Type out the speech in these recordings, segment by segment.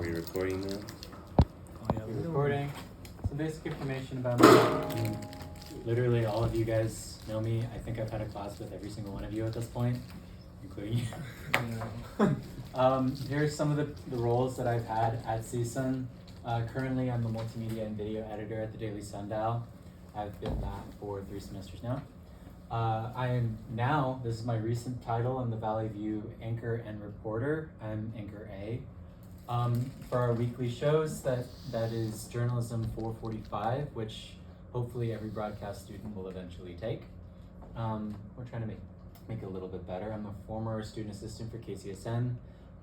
we recording now? Oh yeah, we're recording. Some basic information about me. I mean, literally all of you guys know me. I think I've had a class with every single one of you at this point, including you. Here's some of the roles that I've had at CSUN. Currently, I'm a multimedia and video editor at the Daily Sundial. I've been that for 3 semesters now. I am now, this is my recent title, I'm the Valley View anchor and reporter. I'm anchor A. For our weekly shows, that is Journalism 445, which hopefully every broadcast student will eventually take. We're trying to make it a little bit better. I'm a former student assistant for CSUN.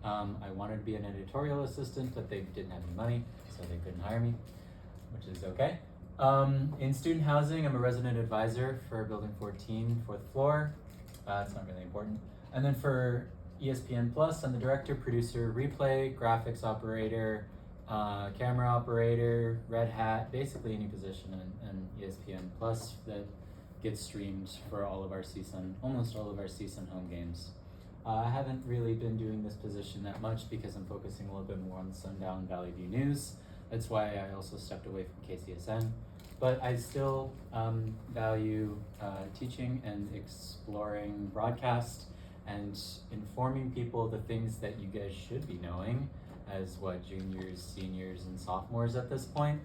I wanted to be an editorial assistant, but they didn't have any money, so they couldn't hire me, which is okay. In student housing, I'm a resident advisor for Building 14, 4th floor. It's not really important. And then for ESPN Plus, I'm the director, producer, replay, graphics operator, camera operator, red hat, basically any position in ESPN Plus that gets streamed for all of our CSUN, almost all of our CSUN home games. I haven't really been doing this position that much because I'm focusing a little bit more on the Sundial and Valley View News. That's why I also stepped away from KCSN. But I still value teaching and exploring broadcast and informing people the things that you guys should be knowing as juniors, seniors, and sophomores at this point.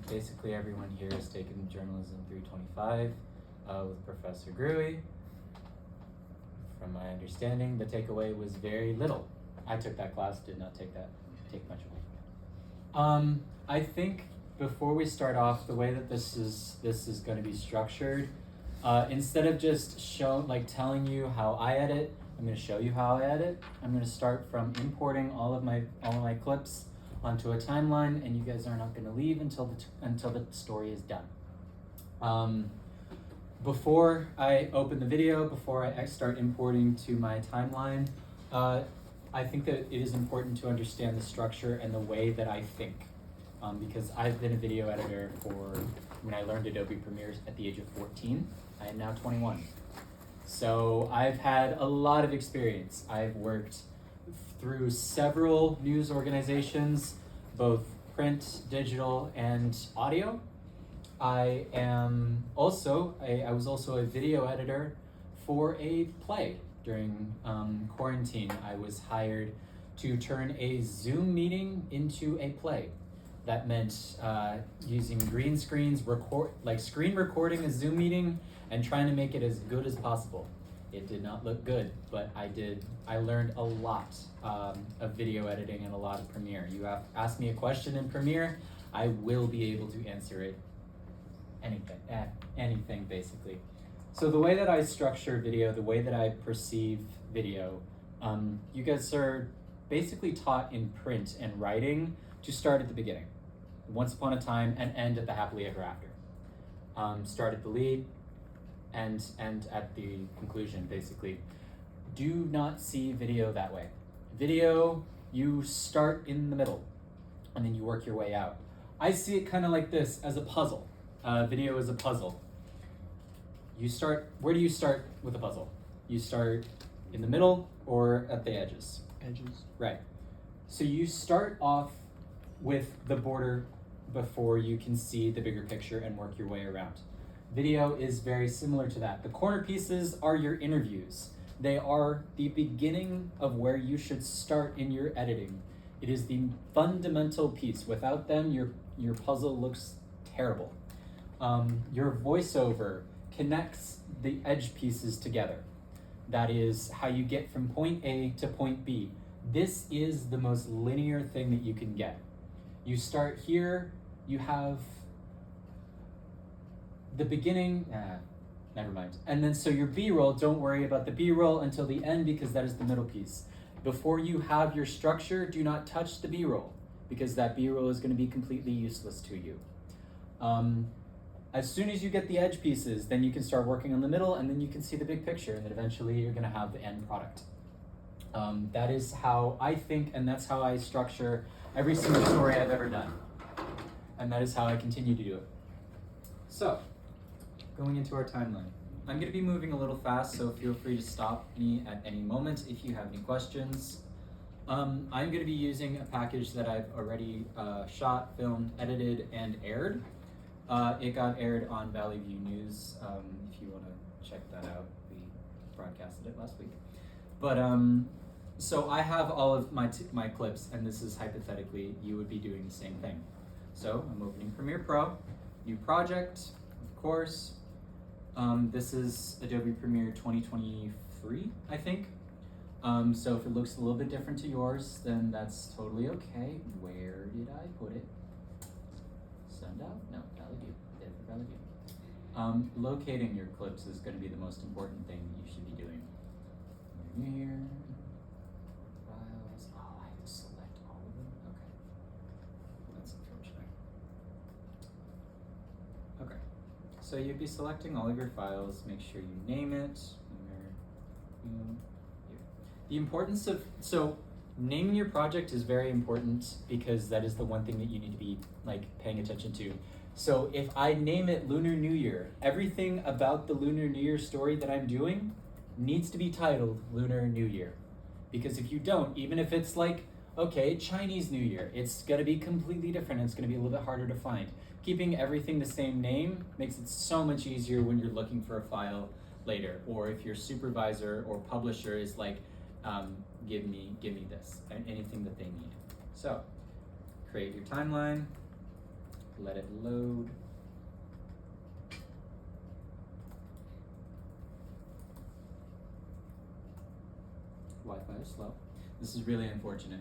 Basically everyone here has taken Journalism 325 with Professor Gruey. From my understanding, the takeaway was very little. I took that class, did not take much away from it. I think before we start off, the way that this is going to be structured, instead of just telling you how I edit, I'm going to show you how I edit. I'm going to start from importing all of my clips onto a timeline, and you guys are not going to leave until the story is done. Before I open the video, before I start importing to my timeline, I think that it is important to understand the structure and the way that I think. Because I've been a video editor when I learned Adobe Premiere at the age of 14. I am now 21. So I've had a lot of experience. I've worked through several news organizations, both print, digital, and audio. I was also a video editor for a play during quarantine. I was hired to turn a Zoom meeting into a play. That meant using green screens, screen recording a Zoom meeting and trying to make it as good as possible. It did not look good, but I learned a lot of video editing and a lot of Premiere. You ask me a question in Premiere, I will be able to answer it anything basically. So the way that I structure video, the way that I perceive video, you guys are basically taught in print and writing to start at the beginning, once upon a time, and end at the happily ever after. Start at the lead and at the conclusion, basically. Do not see video that way. Video, you start in the middle, and then you work your way out. I see it kind of like this, as a puzzle. Video is a puzzle. Where do you start with a puzzle? You start in the middle or at the edges? Edges. Right. So you start off with the border before you can see the bigger picture and work your way around. Video is very similar to that. The corner pieces are your interviews. They are the beginning of where you should start in your editing. It is the fundamental piece. Without them, your puzzle looks terrible. Your voiceover connects the edge pieces together. That is how you get from point A to point B. This is the most linear thing that you can get. You start here, you have the beginning, never mind. And then so your B-roll, don't worry about the B-roll until the end because that is the middle piece. Before you have your structure, do not touch the B-roll because that B-roll is going to be completely useless to you. As soon as you get the edge pieces, then you can start working on the middle and then you can see the big picture and then eventually you're going to have the end product. That is how I think, and that's how I structure every single story I've ever done. And that is how I continue to do it. So, going into our timeline. I'm going to be moving a little fast, so feel free to stop me at any moment if you have any questions. I'm going to be using a package that I've already shot, filmed, edited, and aired. It got aired on Valley View News. If you want to check that out, we broadcasted it last week. But so I have all of my clips, and this is hypothetically you would be doing the same thing. So I'm opening Premiere Pro, new project, of course. This is Adobe Premiere 2023, I think. So if it looks a little bit different to yours, then that's totally okay. Where did I put it? Sundial? No, Valley View. There for Valley View. Locating your clips is going to be the most important thing you should be doing. Here, files. Oh, I have to select all of them? Okay. That's unfortunate. Okay. So you'd be selecting all of your files. Make sure you name it. The importance of, so naming your project is very important because that is the one thing that you need to be like paying attention to. So if I name it Lunar New Year, everything about the Lunar New Year story that I'm doing needs to be titled Lunar New Year. Because if you don't, even if it's like, okay, Chinese New Year, it's gonna be completely different. It's gonna be a little bit harder to find. Keeping everything the same name makes it so much easier when you're looking for a file later, or if your supervisor or publisher is like, give me this, anything that they need. So, create your timeline, let it load. Wi-Fi is slow. This is really unfortunate.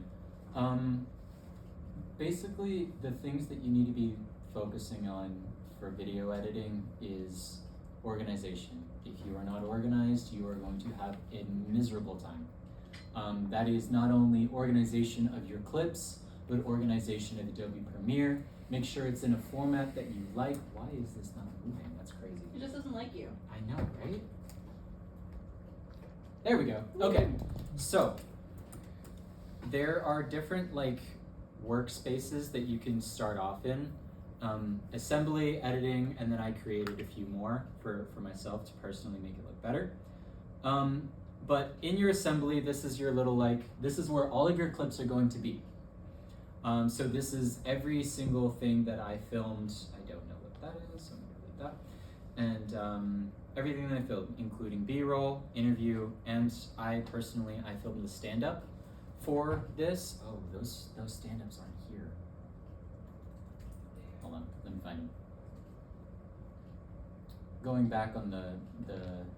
Basically, the things that you need to be focusing on for video editing is organization. If you are not organized, you are going to have a miserable time. That is not only organization of your clips, but organization of Adobe Premiere. Make sure it's in a format that you like. Why is this not moving? That's crazy. It just doesn't like you. I know, right? There we go. Okay, so there are different like workspaces that you can start off in. Assembly, editing, and then I created a few more for myself to personally make it look better. But in your assembly, this is your little this is where all of your clips are going to be. So this is every single thing that I filmed. I don't know what that is, so I'm gonna leave that. And everything that I filmed, including B-roll, interview, and I filmed the stand-up for this. Oh, those stand-ups aren't here. Hold on, let me find them. Going back on the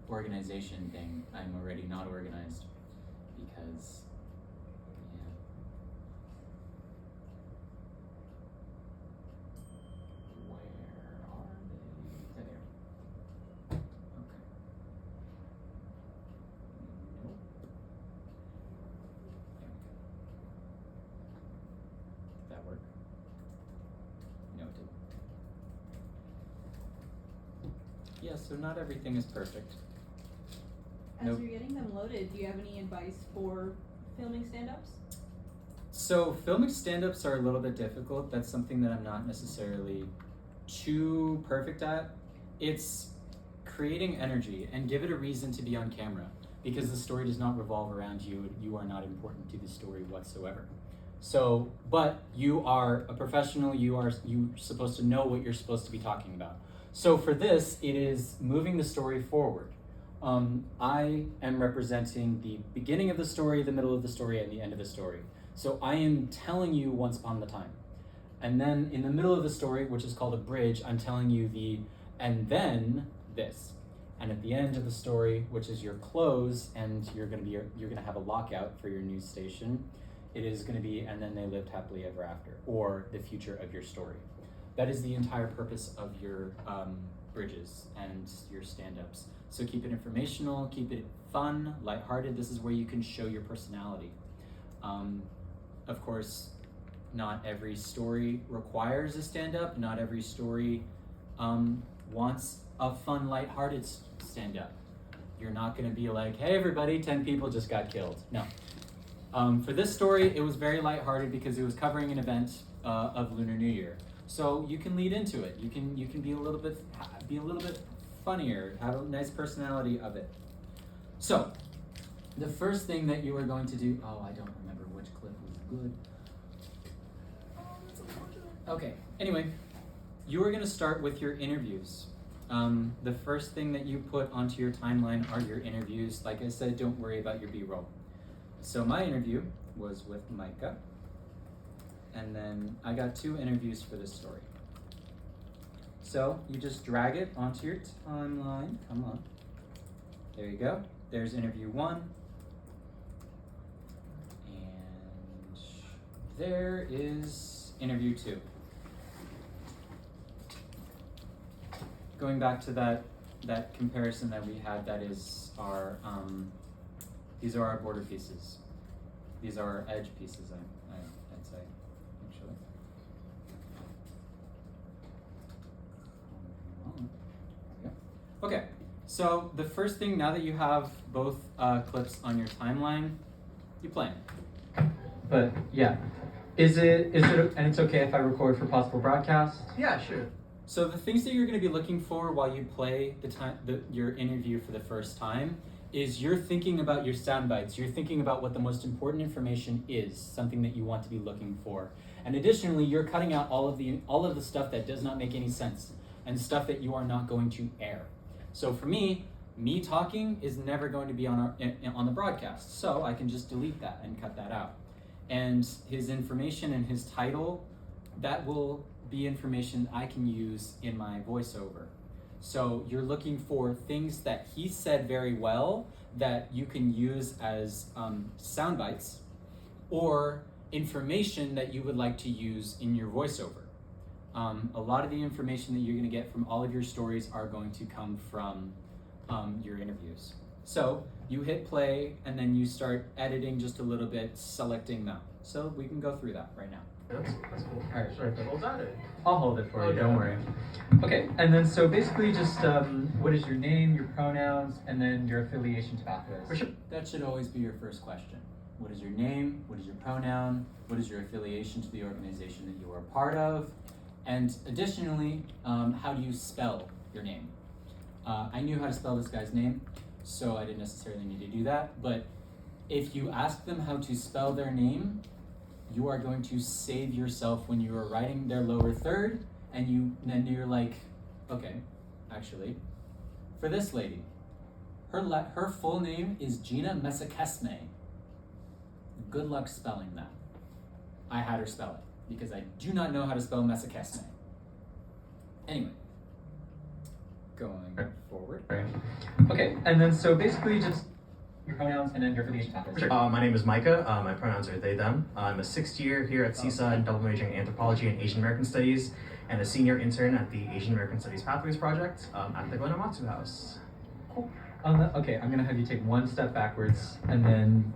organization thing, I'm already not organized because, yeah. Where are they? There they are. Okay. Nope. There we go. Did that work? No, it didn't. Yeah, so not everything is perfect. As you're getting them loaded, do you have any advice for filming stand-ups? So filming stand-ups are a little bit difficult. That's something that I'm not necessarily too perfect at. It's creating energy and give it a reason to be on camera because the story does not revolve around you. You are not important to the story whatsoever. So, but you are a professional. You're supposed to know what you're supposed to be talking about. So for this, it is moving the story forward. I am representing the beginning of the story, the middle of the story, and the end of the story. So I am telling you once upon a time. And then in the middle of the story, which is called a bridge, I'm telling you and then this. And at the end of the story, which is your close, and you're gonna have a lockout for your news station, it is gonna be, and then they lived happily ever after, or the future of your story. That is the entire purpose of your bridges and your stand-ups. So keep it informational, keep it fun, lighthearted. This is where you can show your personality. Of course, not every story requires a stand-up. Not every story wants a fun, lighthearted stand-up. You're not gonna be like, hey everybody, 10 people just got killed. No. For this story, it was very lighthearted because it was covering an event of Lunar New Year. So you can lead into it. You can be a little bit funnier, have a nice personality of it. So the first thing that you are going to do, oh, I don't remember which good. Okay, anyway, you are going to start with your interviews. The first thing that you put onto your timeline are your interviews. Like I said, don't worry about your B-roll. So my interview was with Micah, and then I got 2 interviews for this story. So you just drag it onto your timeline. Come on. There you go. There's interview 1. And there is interview 2. Going back to that comparison that we had, that is our, these are our border pieces. These are our edge pieces, I'd say, actually. There we go. Okay, so the first thing, now that you have both clips on your timeline, you play them. But yeah, is it, and it's okay if I record for possible broadcast? Yeah, sure. So the things that you're going to be looking for while you play your interview for the first time is you're thinking about your sound bites. You're thinking about what the most important information is, something that you want to be looking for. And additionally, you're cutting out all of the stuff that does not make any sense and stuff that you are not going to air. So for me talking is never going to be on the broadcast. So I can just delete that and cut that out. And his information and his title, that will be information I can use in my voiceover. So you're looking for things that he said very well that you can use as sound bites, or information that you would like to use in your voiceover. A lot of the information that you're going to get from all of your stories are going to come from your interviews. So you hit play and then you start editing just a little bit, selecting them. So we can go through that right now. That's cool. All right. Should I hold that? Or? I'll hold it for you, Okay. don't worry. Okay, and then so basically just what is your name, your pronouns, and then your affiliation to Pathways. For sure. That should always be your first question. What is your name? What is your pronoun? What is your affiliation to the organization that you are a part of? And additionally, how do you spell your name? I knew how to spell this guy's name, so I didn't necessarily need to do that, but if you ask them how to spell their name, you are going to save yourself when you are writing their lower third, and then you're like, okay, actually, for this lady, her full name is Gina Mesakesme. Good luck spelling that. I had her spell it, because I do not know how to spell Mesakesme. Anyway, going forward. Okay, and then so basically just your pronouns and then your affiliation pathways. Sure. My name is Micah. My pronouns are they, them. I'm a 6th year here at CSUN, double majoring in anthropology and Asian American Studies, and a senior intern at the Asian American Studies Pathways Project at the Glen Amatsu House. Cool. Okay, I'm gonna have you take one step backwards and then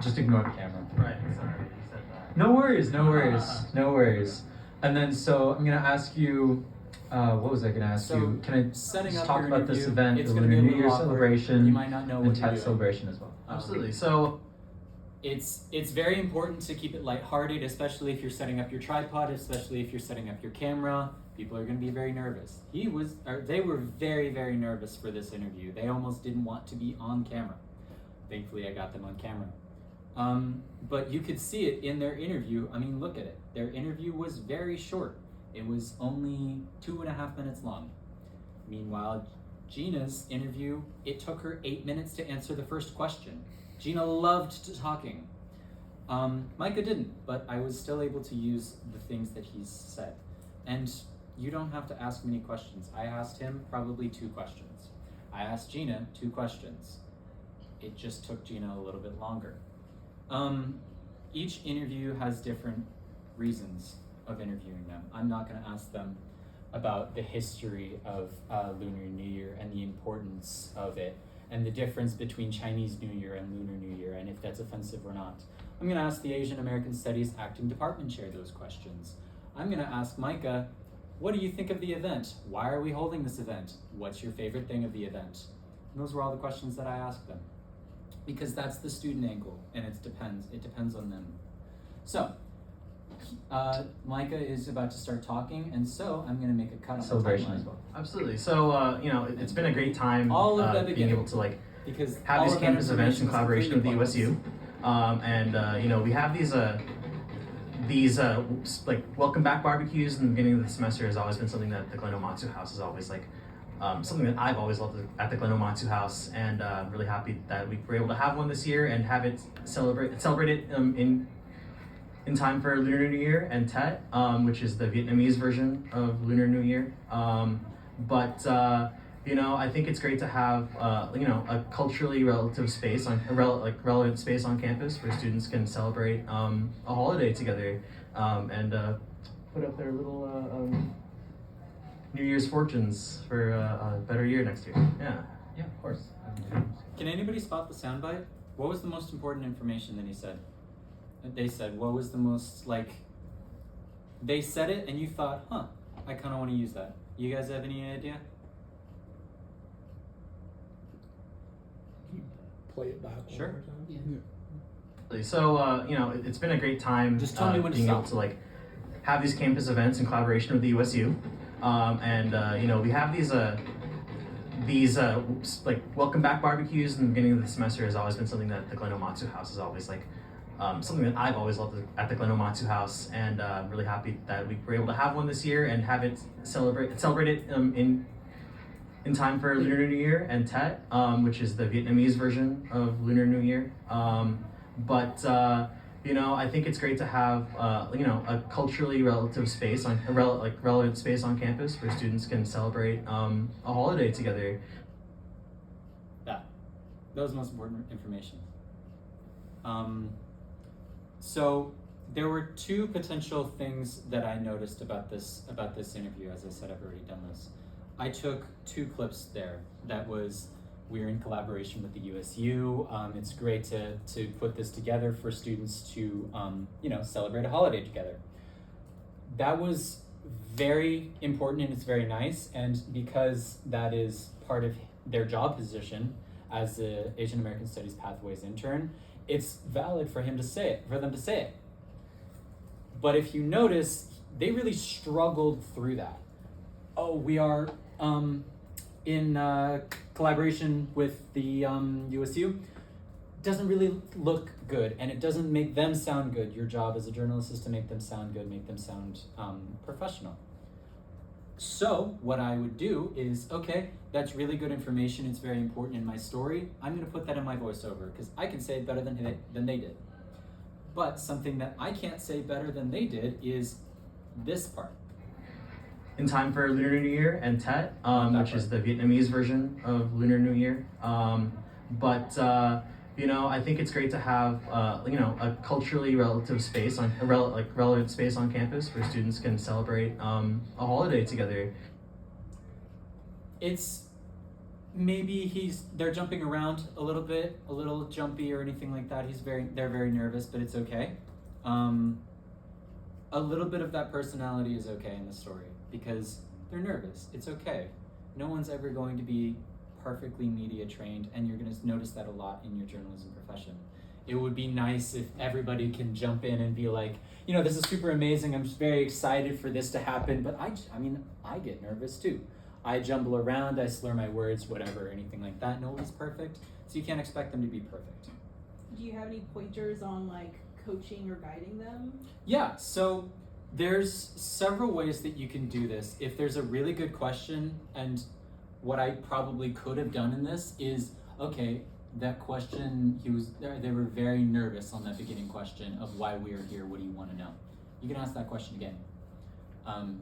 just ignore the camera. Right, sorry, you said that. No worries, no worries, no worries. And then so I'm gonna ask you, what was I gonna ask you? Can I setting just up talk your about this interview, event, it's the gonna be Lunar a New little Year awkward. celebration, You might not know and what you're TED doing. celebration as well? Absolutely. So, It's very important to keep it lighthearted, especially if you're setting up your tripod, especially if you're setting up your camera. People are going to be very nervous. They were very, very nervous for this interview. They almost didn't want to be on camera. Thankfully, I got them on camera. But you could see it in their interview. I mean, look at it. Their interview was very short. It was only 2.5 minutes long. Meanwhile, Gina's interview, it took her 8 minutes to answer the first question. Gina loved talking. Micah didn't, but I was still able to use the things that he's said. And you don't have to ask many questions. I asked him probably 2 questions. I asked Gina 2 questions. It just took Gina a little bit longer. Each interview has different reasons of interviewing them. I'm not going to ask them about the history of Lunar New Year and the importance of it, and the difference between Chinese New Year and Lunar New Year, and if that's offensive or not. I'm going to ask the Asian American Studies Acting Department Chair those questions. I'm going to ask Micah, what do you think of the event? Why are we holding this event? What's your favorite thing of the event? And those were all the questions that I asked them. Because that's the student angle, and it depends on them. So, Micah is about to start talking, and so I'm going to make a cut on the Celebration timeline. as well. absolutely. So, it's been a great time All of the being beginning. able to Because have all these of that campus events in information is collaboration with the completely USU. We have these these like welcome back barbecues in the beginning of the semester has always been something that the Glen Omatsu House is always like something that I've always loved at the Glen Omatsu House, and I'm really happy that we were able to have one this year and have it celebrated in time for Lunar New Year and Tet, which is the Vietnamese version of Lunar New Year. You know, I think it's great to have you know, a culturally relative space on relevant space on campus where students can celebrate a holiday together and put up their little New Year's fortunes for a better year next year. Yeah, of course. Can anybody spot the soundbite? What was the most important information that he said? That they said, what was the most, like, they said it and you thought, huh, I kind of want to use that. You guys have any idea? Play it back one Sure. more time. Yeah. So, you know, it's been a great time Just tell me when to being able stop. to like have these campus events in collaboration with the USU. You know, we have these like welcome back barbecues in the beginning of the semester has always been something that the Glen Omatsu House is always like something that I've always loved at the Glen Omatsu House, and I'm really happy that we were able to have one this year and have it celebrated in time for Lunar New Year and Tet, which is the Vietnamese version of Lunar New Year. You know, I think it's great to have you know, a culturally relative space on relevant space on campus where students can celebrate a holiday together. That was the most important information. So there were two potential things that I noticed about this interview. As I said, I've already done this. I took two clips there. That was, we're in collaboration with the USU. It's great to put this together for students to you know, celebrate a holiday together. That was very important and it's very nice, and because that is part of their job position as the Asian American Studies Pathways intern, it's valid for them to say it. But if you notice, they really struggled through that. Oh, we are in collaboration with the USU. Doesn't really look good, and it doesn't make them sound good. Your job as a journalist is to make them sound good, make them sound professional. So what I would do is, okay, that's really good information. It's very important in my story. I'm going to put that in my voiceover because I can say it better than they did. But something that I can't say better than they did is this part. In time for Lunar New Year and Tet, which is the Vietnamese version of Lunar New Year. You know, I think it's great to have you know, a culturally relative space on relevant space on campus where students can celebrate a holiday together. It's Maybe they're jumping around a little bit, a little jumpy or anything like that. They're very nervous, but it's okay. A little bit of that personality is okay in the story because they're nervous. It's okay. No one's ever going to be perfectly media trained, and you're going to notice that a lot in your journalism profession. It would be nice if everybody can jump in and be like, you know, this is super amazing. I'm just very excited for this to happen, but I get nervous too. I jumble around, I slur my words, whatever, anything like that. Nobody's perfect, so you can't expect them to be perfect. Do you have any pointers on like coaching or guiding them? Yeah, so there's several ways that you can do this. If there's a really good question, and what I probably could have done in this is, okay, that question, they were very nervous on that beginning question of why we are here, what do you want to know? You can ask that question again.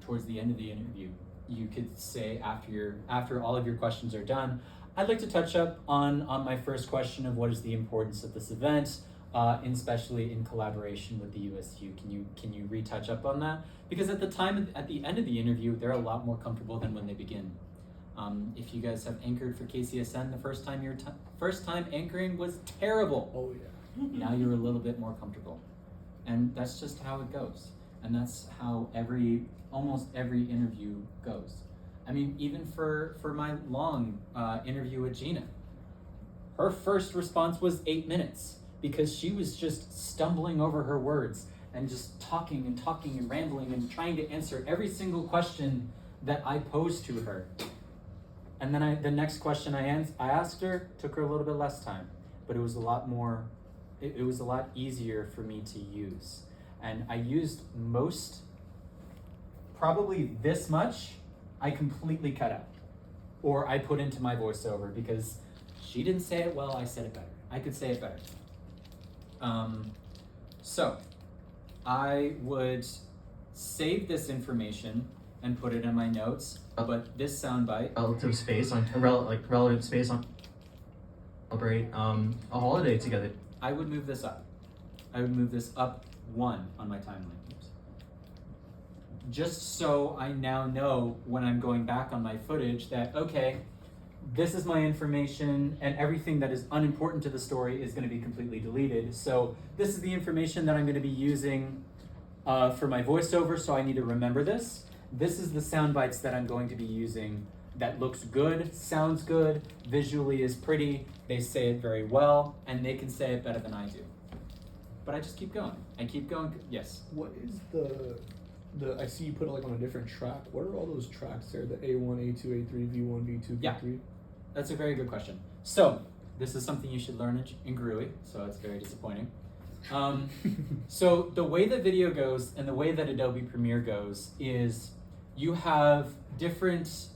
Towards the end of the interview, you could say after all of your questions are done, I'd like to touch up on my first question of what is the importance of this event, especially in collaboration with the USU. Can you retouch up on that? Because at the end of the interview, they're a lot more comfortable than when they begin. If you guys have anchored for KCSN, the first time anchoring was terrible. Oh yeah. Now you're a little bit more comfortable, and that's just how it goes. And that's how almost every interview goes. I mean, even for my long interview with Gina, her first response was 8 minutes because she was just stumbling over her words and just talking and rambling and trying to answer every single question that I posed to her. And then the next question I asked her took her a little bit less time, but it was a lot more. It was a lot easier for me to use. and I used probably this much, I completely cut out. Or I put into my voiceover because she didn't say it well, I said it better. I could say it better. So I would save this information and put it in my notes, but this soundbite, Relative space on relative space on celebrate a holiday together. I would move this up. I would move this up 1 on my timeline. Just so I now know when I'm going back on my footage that, okay, this is my information and everything that is unimportant to the story is going to be completely deleted. So this is the information that I'm going to be using for my voiceover, so I need to remember this. This is the sound bites that I'm going to be using that looks good, sounds good, visually is pretty, they say it very well, and they can say it better than I do. But I just keep going. I keep going. Yes? What is the I see you put it like on a different track. What are all those tracks there? The A1, A2, A3, V1, V2, V3? Yeah. That's a very good question. So, this is something you should learn in GRUI, so it's very disappointing. So, the way the video goes and the way that Adobe Premiere goes is you have different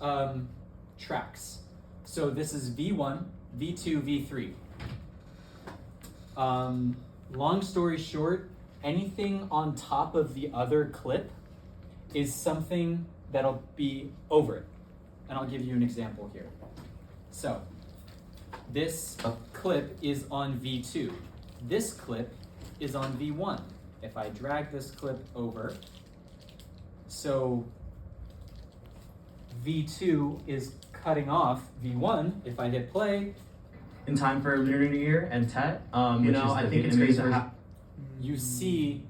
tracks. So, this is V1, V2, V3. Long story short, anything on top of the other clip is something that'll be over it. And I'll give you an example here. So, this clip is on V2. This clip is on V1. If I drag this clip over, so V2 is cutting off V1. If I hit play, In time for Lunar New Year and Tet, I think it's great great you see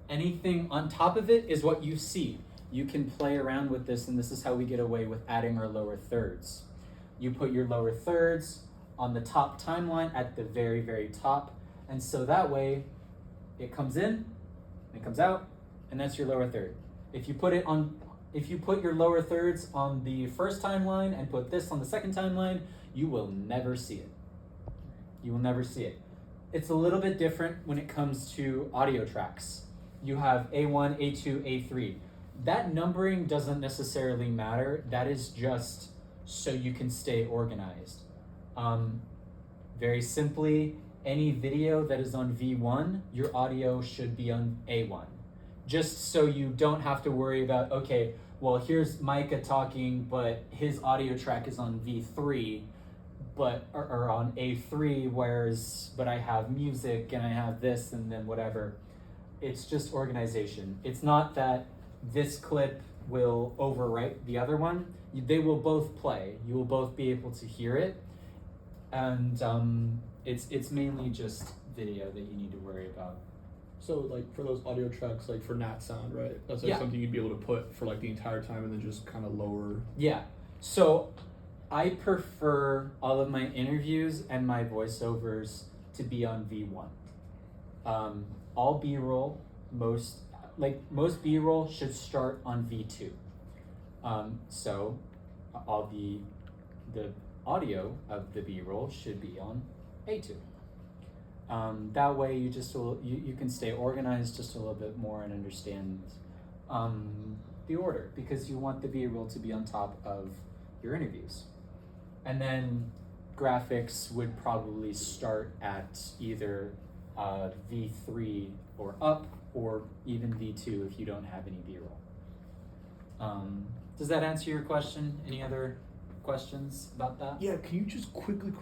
anything on top of it is what you see. You can play around with this, and this is how we get away with adding our lower thirds. You put your lower thirds on the top timeline at the very, very top, and so that way it comes in, it comes out, and that's your lower third. If you put your lower thirds on the first timeline and put this on the second timeline, you will never see it. You will never see it. It's a little bit different when it comes to audio tracks. You have A1, A2, A3. That numbering doesn't necessarily matter. That is just so you can stay organized. Very simply, any video that is on V1, your audio should be on A1. Just so you don't have to worry about, okay, well, here's Micah talking, but his audio track is on V3, or on A3, but I have music and I have this and then whatever. It's just organization. It's not that this clip will overwrite the other one. They will both play. You will both be able to hear it. And it's mainly just video that you need to worry about. So like for those audio tracks, like for Nat sound, right? That's like something you'd be able to put for like the entire time and then just kind of lower. Yeah. So I prefer all of my interviews and my voiceovers to be on V1. All B-roll, most B-roll should start on V2. So all the audio of the B-roll should be on A2. That way you can stay organized just a little bit more and understand the order, because you want the B-roll to be on top of your interviews. And then graphics would probably start at either V3 or up, or even V2 if you don't have any B-roll. Does that answer your question? Any other questions about that? Yeah, can you just quickly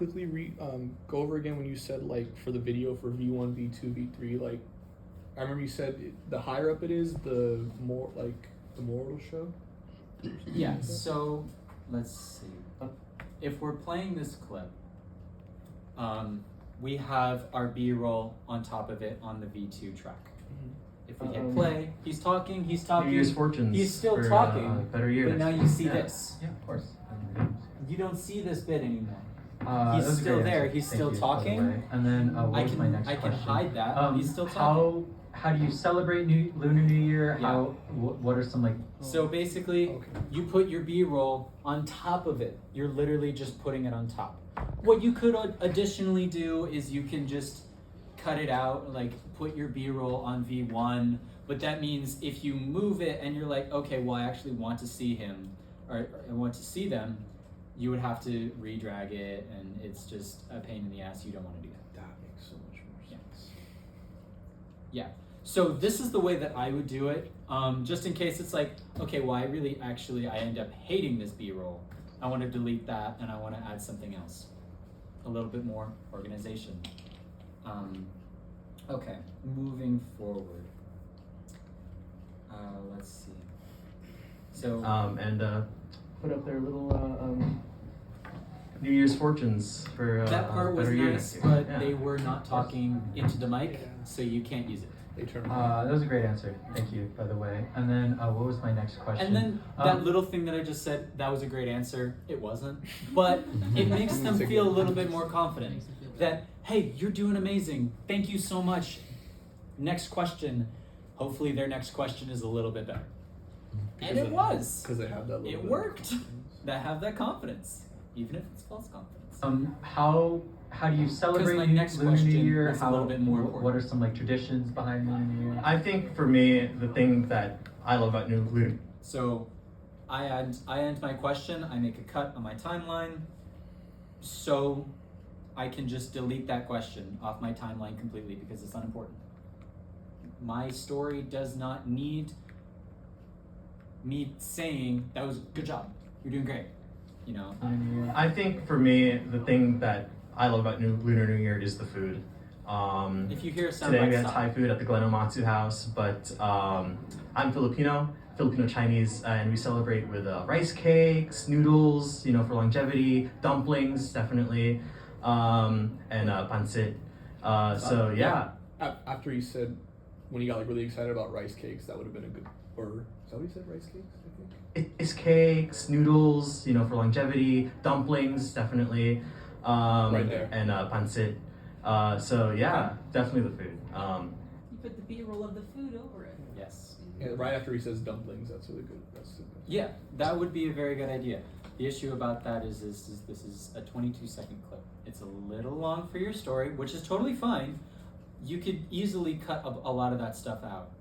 go over again when you said like for the video for V1, V2, V3, like I remember you said the higher up it is, the more like the more it'll show? Yeah, so let's see. If we're playing this clip, we have our B-roll on top of it on the V2 track. If we hit play, he's talking, New Year's fortunes. he's still for, talking, better year but now you see this. Yeah, of course. You don't see this bit anymore. That He's was a still great there, answer. he's Thank still you, by the talking. way. And then what was my next I question? can hide that. He's still talking. How do you celebrate Lunar New Year? Yeah. What are some like? So basically, Okay. you put your B-roll on top of it. You're literally just putting it on top. What you could additionally do is you can just cut it out, like put your B-roll on V1, but that means if you move it and you're like, okay, well I actually want to see him, or I want to see them, you would have to redrag it, and it's just a pain in the ass. You don't want to do that. That makes so much more sense. Yeah. So this is the way that I would do it, just in case it's like, okay, well I end up hating this B-roll. I want to delete that and I want to add something else. A little bit more organization. Okay, moving forward. Let's see. So put up their little New Year's fortunes for that part was better year nice, next year. but they were not talking into the mic, so you can't use it. They turn That was a great answer. Thank you, by the way. And then what was my next question? And then that little thing that I just said, that was a great answer. It wasn't. But it makes them feel a little bit more confident that, hey, you're doing amazing. Thank you so much. Next question. Hopefully their next question is a little bit better. And it was. because they have that. Little It bit. worked. They have that confidence, even if it's false confidence. How do you celebrate my next Lunar New question Year? was a little bit more What important. are some like traditions behind Lunar New Year? I think for me, the thing that I love about Lunar. So I end my question, I make a cut on my timeline, so I can just delete that question off my timeline completely because it's unimportant. My story does not need me saying, that was good job, you're doing great, you know? I think for me, the thing that I love about Lunar New Year is the food. If you hear a sound Today we bite, had stop. Thai food at the Glen Omatsu house, but I'm Filipino Chinese, and we celebrate with rice cakes, noodles, you know, for longevity, dumplings, definitely, and pancit. So yeah, After he said, when he got like really excited about rice cakes, that would have been a good. Or is that what he said? Rice cakes, I think. it's cakes, noodles, you know, for longevity, dumplings, definitely, Right there. and pancit. So yeah, definitely the food. You put the B-roll of the food over it. Yes. Yeah, right after he says dumplings, that's really good. That's good. Yeah, that would be a very good idea. The issue about that is this is a 22-second clip. It's a little long for your story, which is totally fine. You could easily cut a lot of that stuff out.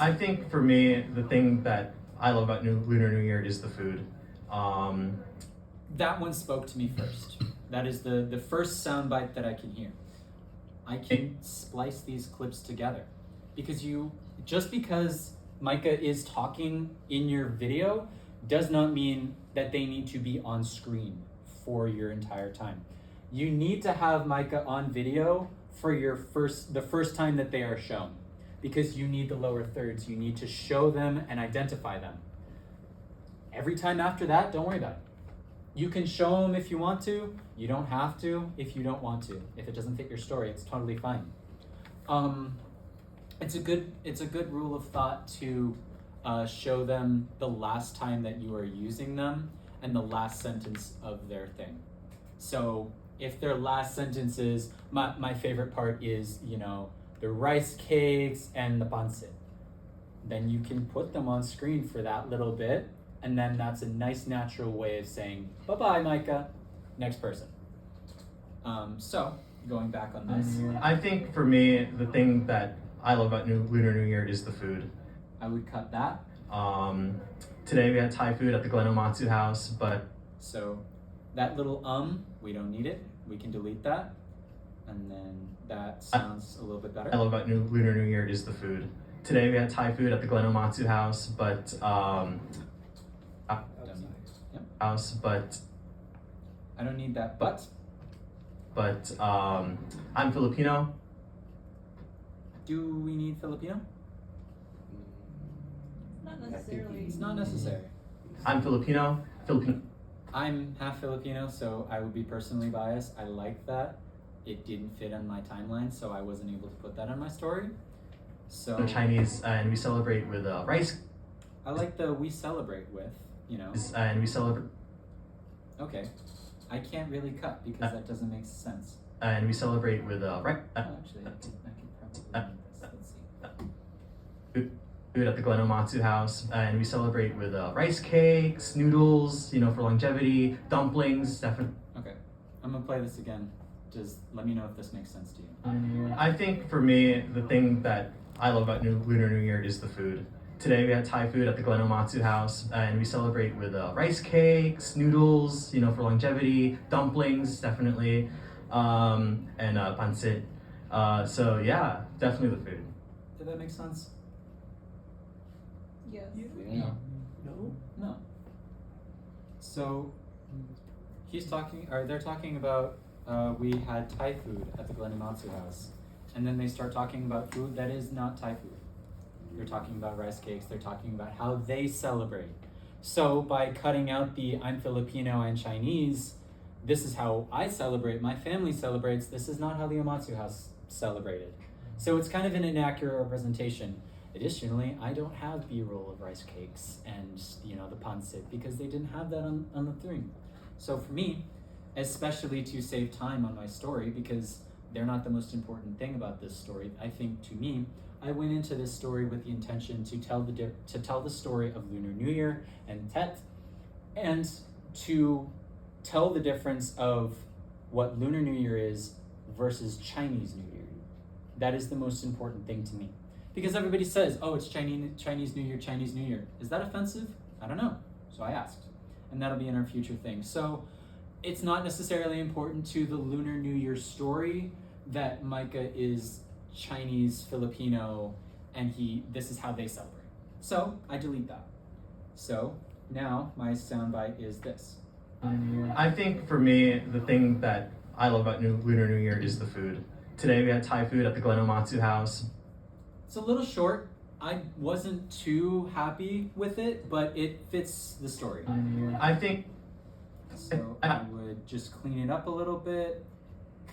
I think for me, the thing that I love about Lunar New Year is the food. That one spoke to me first. That is the first soundbite that I can hear. I can splice these clips together because just because Micah is talking in your video does not mean that they need to be on screen for your entire time. You need to have Micah on video for the first time that they are shown, because you need the lower thirds. You need to show them and identify them. Every time after that, don't worry about it. You can show them if you want to. You don't have to if you don't want to. If it doesn't fit your story, it's totally fine. It's a good rule of thought to show them the last time that you are using them and the last sentence of their thing. So if their last sentence is, my favorite part is, you know, the rice cakes and the pancit, then you can put them on screen for that little bit, and then that's a nice natural way of saying, bye-bye, Micah, next person. So, going back on this, I think for me, the thing that I love about Lunar New Year is the food. I would cut that. Today we had Thai food at the Glen Omatsu house, but So that little we don't need it. We can delete that. And then that sounds a little bit better. I love about Lunar New Year is the food. Today we had Thai food at the Glen Omatsu house, but house, but I don't need that, but I'm Filipino. do we need Filipino? Not necessarily. It's not necessary. I'm Filipino. I'm half Filipino, so I would be personally biased. I like that. It didn't fit on my timeline, so I wasn't able to put that on my story. So Chinese, and we celebrate with rice. I like the we celebrate with, you know. And we celebrate. Okay. I can't really cut because that doesn't make sense. And we celebrate with rice. Oh, actually, I could probably make this. Let's see. Food at the Glen Omatsu house, and we celebrate with rice cakes, noodles, you know, for longevity, dumplings, definitely. Okay. I'm gonna play this again. Let me know if this makes sense to you. I think for me, the thing that I love about Lunar New Year is the food. Today we had Thai food at the Gleноmatsu house, and we celebrate with rice cakes, noodles, for longevity, dumplings, definitely, and pancit. So yeah, definitely the food. Did that make sense? Yes. Yeah. No. No. So they're talking about we had Thai food at the Glenamatsu house, and then they start talking about food that is not Thai food. They're talking about rice cakes. They're talking about how they celebrate. So by cutting out the I'm Filipino and Chinese, this is how I celebrate. My family celebrates. This is not how the Omatsu house celebrated. So it's kind of an inaccurate representation. Additionally, I don't have B-roll of rice cakes and the pancit because they didn't have that on the thing. So for me, especially to save time on my story, because they're not the most important thing about this story, I think to me, I went into this story with the intention to tell the story of Lunar New Year and Tet, and to tell the difference of what Lunar New Year is versus Chinese New Year. That is the most important thing to me. Because everybody says, oh, it's Chinese New Year, Chinese New Year. Is that offensive? I don't know. So I asked. And that'll be in our future thing. So it's not necessarily important to the Lunar New Year story that Micah is Chinese Filipino and this is how they celebrate. So I delete that. So now my soundbite is this. I think for me, the thing that I love about Lunar New Year is the food. Today we had Thai food at the Glenamatsu house. It's a little short. I wasn't too happy with it, but it fits the story. I think So I would just clean it up a little bit,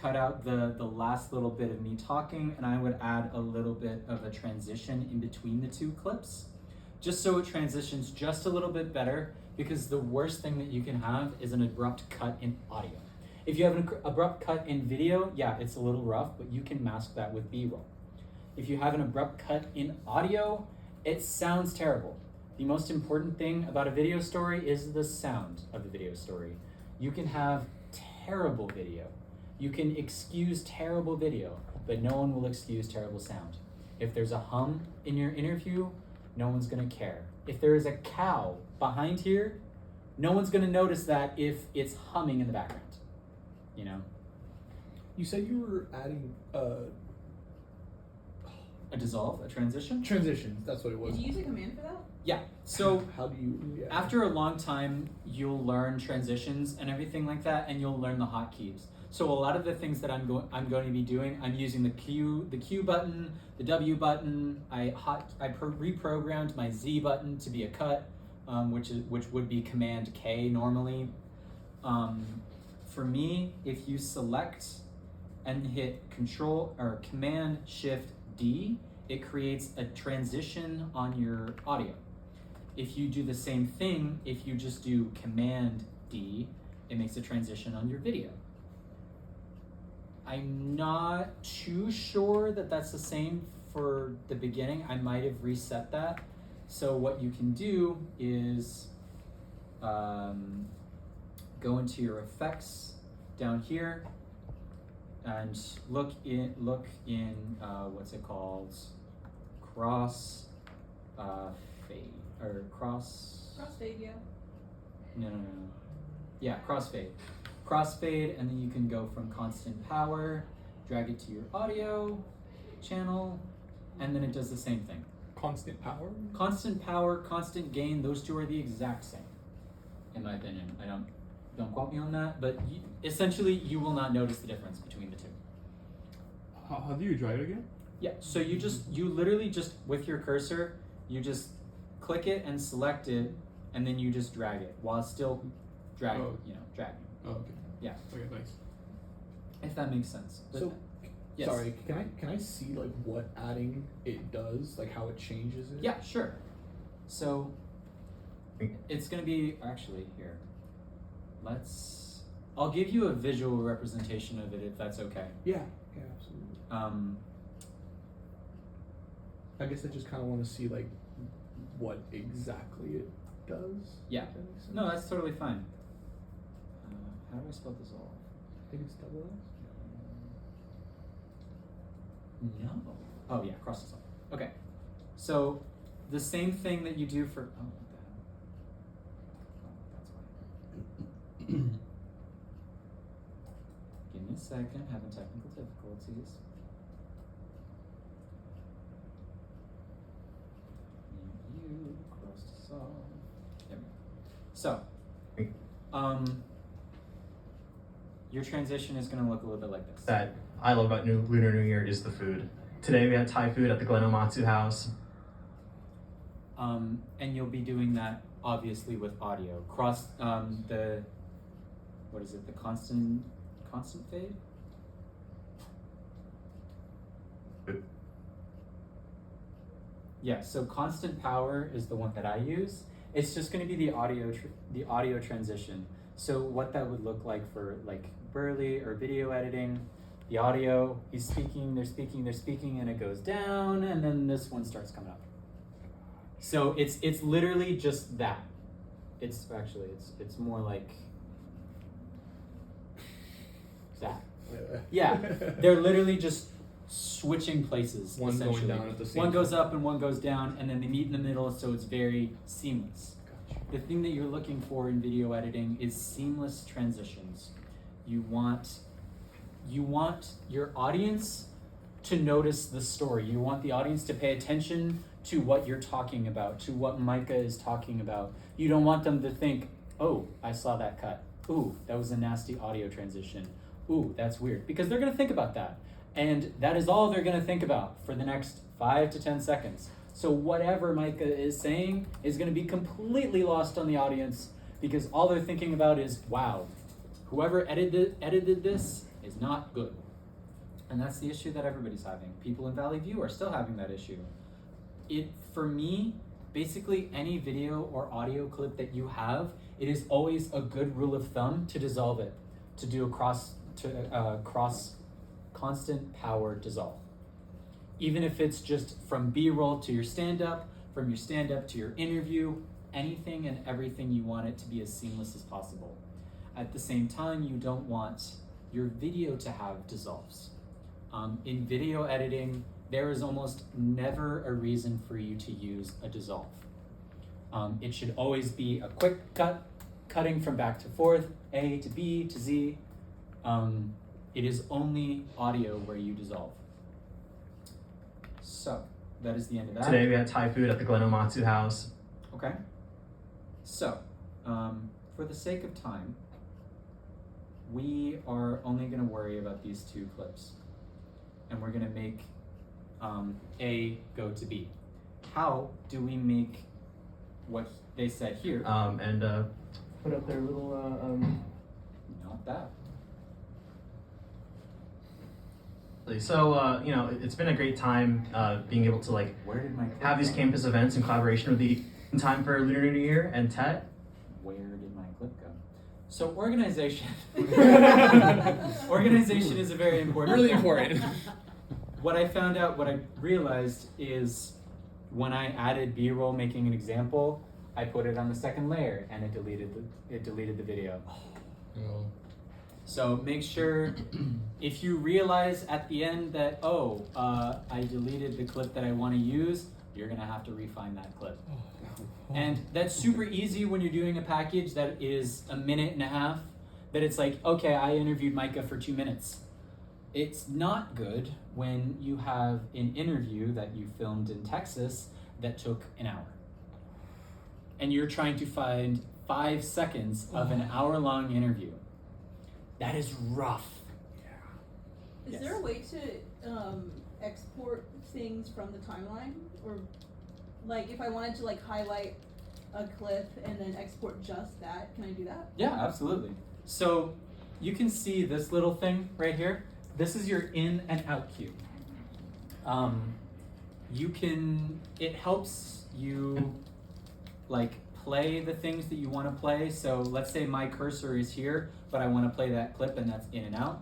cut out the last little bit of me talking, and I would add a little bit of a transition in between the two clips, just so it transitions just a little bit better, because the worst thing that you can have is an abrupt cut in audio. If you have an abrupt cut in video, yeah, it's a little rough, but you can mask that with B-roll. If you have an abrupt cut in audio, it sounds terrible. The most important thing about a video story is the sound of the video story. You can have terrible video. You can excuse terrible video, but no one will excuse terrible sound. If there's a hum in your interview, no one's gonna care. If there is a cow behind here, no one's gonna notice that if it's humming in the background, You said you were adding A dissolve, a transition? transitions. That's what it was. Did you use a command for that? Yeah, so How do you? Yeah. after a long time, you'll learn transitions and everything like that, and you'll learn the hotkeys. So a lot of the things that I'm going to be doing, I'm using the Q button, the W button. I reprogrammed my Z button to be a cut, which would be Command K normally. For me, if you select and hit Control or Command Shift D, it creates a transition on your audio. If you do the same thing, if you just do Command D, it makes a transition on your video. I'm not too sure that that's the same for the beginning. I might have reset that. So what you can do is go into your effects down here and look in what's it called? Cross fade or Crossfade, yeah. No. Yeah, crossfade. Crossfade, and then you can go from constant power, drag it to your audio channel, and then it does the same thing. Constant power. Constant power, constant gain, those two are the exact same, in my opinion. Don't quote me on that, but essentially you will not notice the difference between the two. How do you drag it again? Yeah, so you literally just, with your cursor, you just click it and select it, and then you just drag it while still dragging, dragging. Oh, okay. Yeah. Okay, thanks. If that makes sense. But, So, yes. sorry. Can I see like what adding it does, like how it changes it? Yeah, sure. So it's gonna be actually here. I'll give you a visual representation of it if that's okay. Yeah. Yeah. Absolutely. I guess I just kind of want to see like what exactly it does. Yeah. If that makes sense. No, that's totally fine. How do I spell dissolve? I think it's double S. No. Oh yeah, cross dissolve. Okay. So the same thing that you do for what the hell? Oh, that's why. Give me a second, having technical difficulties. You cross dissolve. There we go. So your transition is gonna look a little bit like this. That I love about Lunar New Year is the food. Today we had Thai food at the Glen Omatsu house. And you'll be doing that obviously with audio. Cross the what is it? The constant fade? Yeah, so constant power is the one that I use. It's just going to be the audio transition. So what that would look like for like Burley or video editing, the audio, he's speaking, they're speaking, and it goes down, and then this one starts coming up. So it's literally just that. It's actually it's more like that. Yeah, they're literally just switching places. One going essentially. down at the same One goes time. up and one goes down, and then they meet in the middle, so it's very seamless. Gotcha. The thing that you're looking for in video editing is seamless transitions. You want your audience to notice the story. You want the audience to pay attention to what you're talking about, to what Micah is talking about. You don't want them to think, oh, I saw that cut. Ooh, that was a nasty audio transition. Ooh, that's weird. Because they're gonna think about that. And that is all they're gonna think about for the next 5 to 10 seconds. So whatever Micah is saying is gonna be completely lost on the audience because all they're thinking about is, wow, whoever edited this is not good. And that's the issue that everybody's having. People in Valley View are still having that issue. For me, basically any video or audio clip that you have, it is always a good rule of thumb to dissolve it, to do a cross constant power dissolve. Even if it's just from B-roll to your stand-up, from your stand-up to your interview, anything and everything, you want it to be as seamless as possible. At the same time, you don't want your video to have dissolves. In video editing, there is almost never a reason for you to use a dissolve. It should always be a quick cut, cutting from back to forth, A to B to Z. It is only audio where you dissolve. So, that is the end of that. Today we had Thai food at the Glen Omatsu house. Okay. So, for the sake of time, we are only going to worry about these 2 clips. And we're going to make A go to B. How do we make what they said here? And put up their little Not that. So, it's been a great time being able to Where did my clip have these go? campus events in collaboration with the in time for Lunar New Year and TET. Where did my clip go? So organization. Organization is a very important Really thing. important. What I realized is when I added B-roll making an example, I put it on the second layer and it deleted the video. Oh. So make sure if you realize at the end that, I deleted the clip that I want to use, you're gonna have to refine that clip. And that's super easy when you're doing a package that is 1.5 minutes, that it's like, okay, I interviewed Micah for 2 minutes. It's not good when you have an interview that you filmed in Texas that took an hour. And you're trying to find 5 seconds of an hour-long interview. That is rough. Is Yes. there a way to export things from the timeline? Or like if I wanted to highlight a clip and then export just that, can I do that? Yeah, absolutely. So you can see this little thing right here. This is your in and out cue. It helps you play the things that you want to play. So let's say my cursor is here, but I want to play that clip and that's in and out.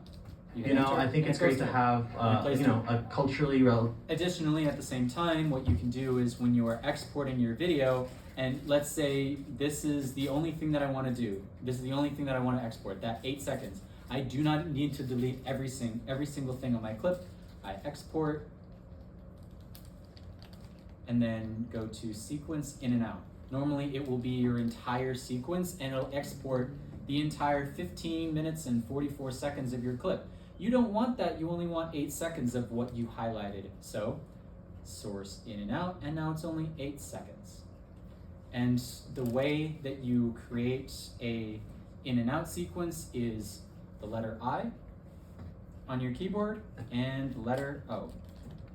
hit enter, I think and it's it goes great to there. have, Replace it. a culturally relevant. Additionally, at the same time, what you can do is when you are exporting your video, and let's say this is the only thing that I want to do. This is the only thing that I want to export, that 8 seconds. I do not need to delete every single thing on my clip. I export, and then go to sequence in and out. Normally it will be your entire sequence and it'll export the entire 15 minutes and 44 seconds of your clip. You don't want that, you only want 8 seconds of what you highlighted. So, source in and out, and now it's only 8 seconds. And the way that you create a in and out sequence is the letter I on your keyboard and letter O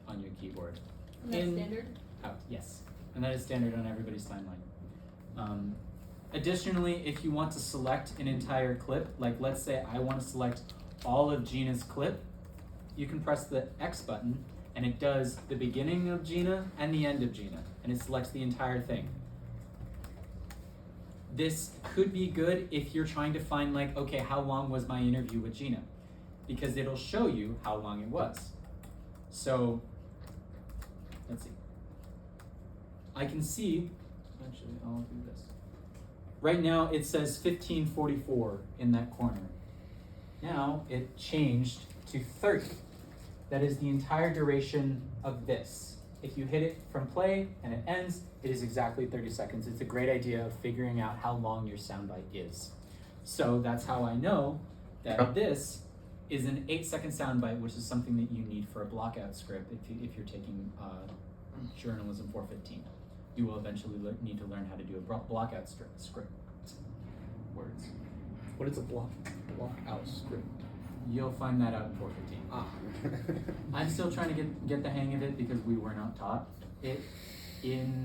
on your keyboard. And that's standard? Out, yes. And that is standard on everybody's timeline. Additionally, if you want to select an entire clip, like let's say I want to select all of Gina's clip, you can press the X button and it does the beginning of Gina and the end of Gina, and it selects the entire thing. This could be good if you're trying to find like, okay, how long was my interview with Gina? Because it'll show you how long it was. So, let's see. I can see, actually I'll do this. Right now it says 15:44 in that corner. Now it changed to 30. That is the entire duration of this. If you hit it from play and it ends, it is exactly 30 seconds. It's a great idea of figuring out how long your soundbite is. So that's how I know that this is an 8-second soundbite, which is something that you need for a blockout script if you're taking journalism 415. You will eventually need to learn how to do a blockout script. Words. What is a blockout script? You'll find that out in 415. Ah. I'm still trying to get the hang of it because we were not taught it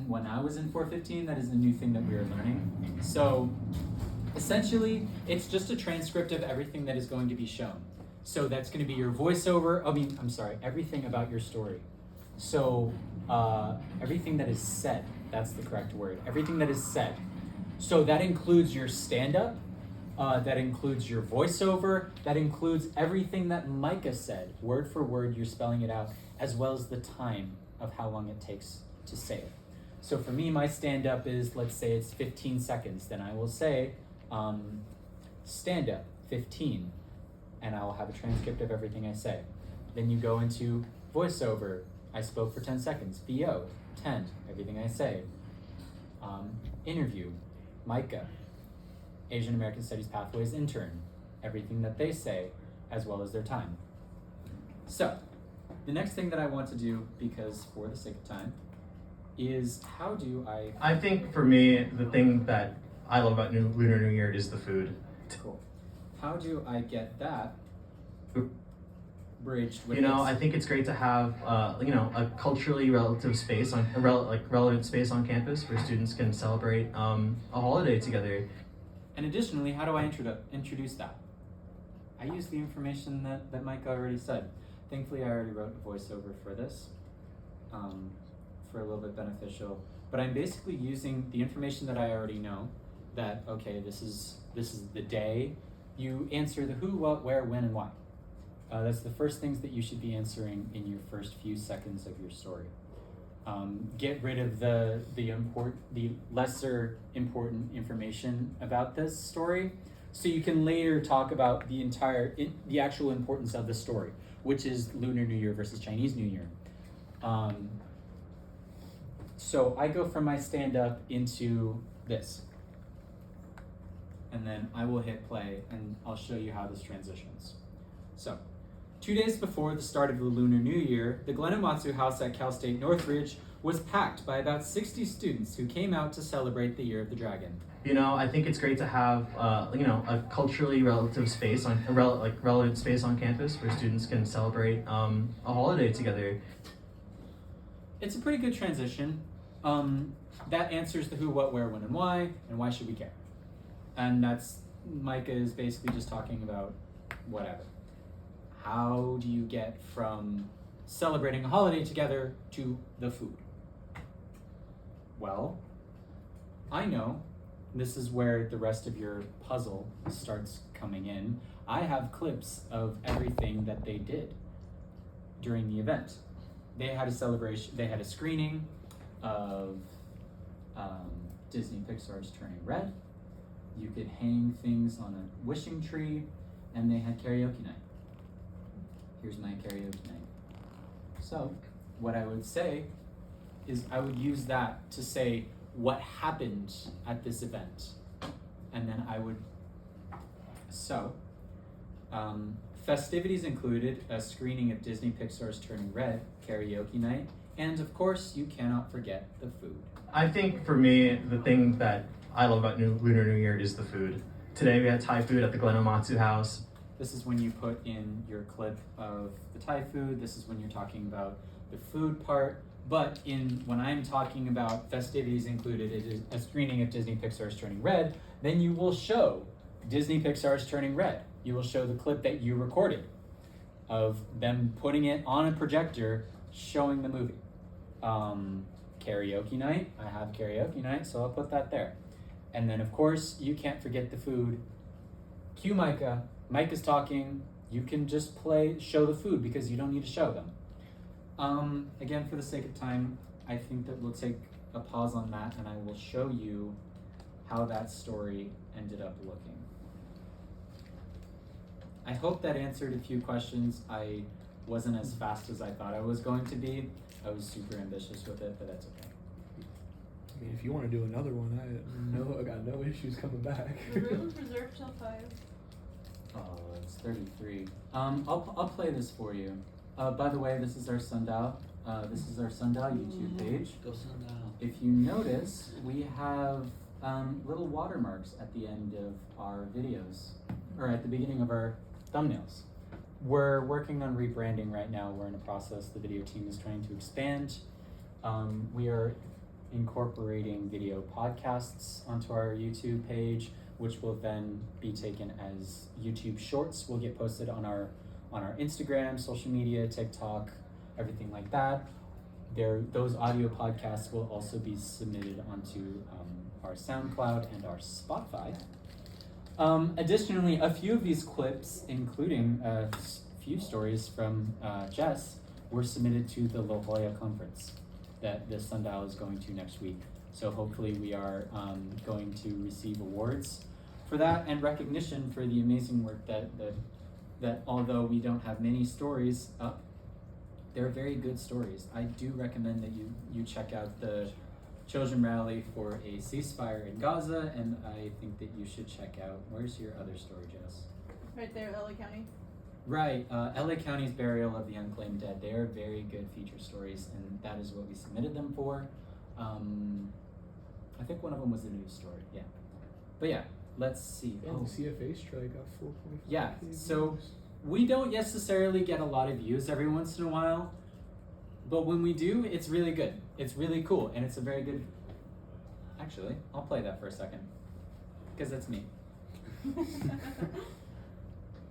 when I was in 415. That is a new thing that we are learning. So essentially, it's just a transcript of everything that is going to be shown. So that's going to be your voiceover. Everything about your story. So everything that is said, that's the correct word. Everything that is said. So that includes your stand-up, that includes your voiceover, that includes everything that Micah said, word for word, you're spelling it out, as well as the time of how long it takes to say it. So for me, my stand-up is, let's say it's 15 seconds, then I will say, stand-up, 15, and I will have a transcript of everything I say. Then you go into voiceover, I spoke for 10 seconds, VO, 10, everything I say. Interview, Micah, Asian American Studies Pathways intern, everything that they say, as well as their time. So, the next thing that I want to do, because for the sake of time, is how do I think for me, the thing that I love about Lunar New Year is the food. Cool. How do I get that bridged with I think it's great to have a culturally relative space relevant space on campus where students can celebrate a holiday together. And additionally, how do I introduce that? I use the information that Mike already said. Thankfully, I already wrote a voiceover for this, for a little bit beneficial. But I'm basically using the information that I already know. That okay, this is the day. You answer the who, what, where, when, and why. That's the first things that you should be answering in your first few seconds of your story. Get rid of the lesser important information about this story, so you can later talk about the actual importance of the story, which is Lunar New Year versus Chinese New Year. So I go from my stand-up into this, and then I will hit play, and I'll show you how this transitions. So, 2 days before the start of the Lunar New Year, the Glen Omatsu House at Cal State Northridge was packed by about 60 students who came out to celebrate the Year of the Dragon. I think it's great to have a culturally relative space relevant space on campus where students can celebrate a holiday together. It's a pretty good transition. That answers the who, what, where, when, and why should we care? And Micah is basically just talking about whatever. How do you get from celebrating a holiday together to the food? Well, I know this is where the rest of your puzzle starts coming in. I have clips of everything that they did during the event. They had a celebration, they had a screening of Disney Pixar's Turning Red. You could hang things on a wishing tree, and they had karaoke night. Here's my karaoke night. So, what I would say is I would use that to say what happened at this event. And then I would, festivities included a screening of Disney Pixar's Turning Red, karaoke night, and of course, you cannot forget the food. I think for me, the thing that I love about Lunar New Year is the food. Today we had Thai food at the Glenomatsu house. This is when you put in your clip of the Thai food. This is when you're talking about the food part. But when I'm talking about festivities included, it is a screening of Disney Pixar's Turning Red, then you will show Disney Pixar's Turning Red. You will show the clip that you recorded of them putting it on a projector, showing the movie. Karaoke night, I have karaoke night, so I'll put that there. And then of course, you can't forget the food. Cue Micah. Mike is talking. You can just show the food because you don't need to show them. Again, for the sake of time, I think that we'll take a pause on that and I will show you how that story ended up looking. I hope that answered a few questions. I wasn't as fast as I thought I was going to be. I was super ambitious with it, but that's okay. I mean, if you want to do another one, I got no issues coming back. The room's reserved till 5. Oh, it's 33. I'll play this for you. By the way, this is our Sundial. This is our Sundial YouTube page. Go Sundial. If you notice, we have little watermarks at the end of our videos, or at the beginning of our thumbnails. We're working on rebranding right now. We're in a process. The video team is trying to expand. We are incorporating video podcasts onto our YouTube page, which will then be taken as YouTube shorts. Will get posted on our Instagram, social media, TikTok, everything like that. Those audio podcasts will also be submitted onto our SoundCloud and our Spotify. Additionally, a few of these clips, including a few stories from Jess, were submitted to the La Jolla conference that the Sundial is going to next week. So hopefully we are going to receive awards for that and recognition for the amazing work that although we don't have many stories up, they're very good stories. I do recommend that you check out the Children Rally for a Ceasefire in Gaza, and I think that you should check out, where's your other story, Jess? Right there, LA County. Right, LA County's Burial of the Unclaimed Dead. They are very good feature stories, and that is what we submitted them for. I think one of them was a news story, yeah. But yeah, let's see. And the CFA strike got 4.5. Yeah, so we don't necessarily get a lot of views every once in a while, but when we do, it's really good. It's really cool, and it's a very good... Actually, I'll play that for a second, because that's me.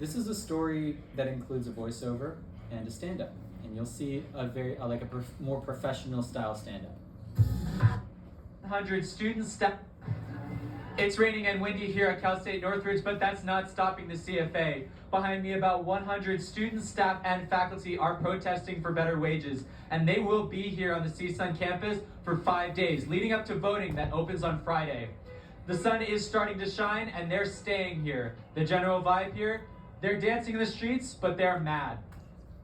This is a story that includes a voiceover and a stand-up, and you'll see a very more professional style stand-up. 100 students It's raining and windy here at Cal State Northridge, but that's not stopping the CFA. Behind me, about 100 students, staff, and faculty are protesting for better wages, and they will be here on the CSUN campus for 5 days, leading up to voting that opens on Friday. The sun is starting to shine, and they're staying here. The general vibe here, they're dancing in the streets, but they're mad.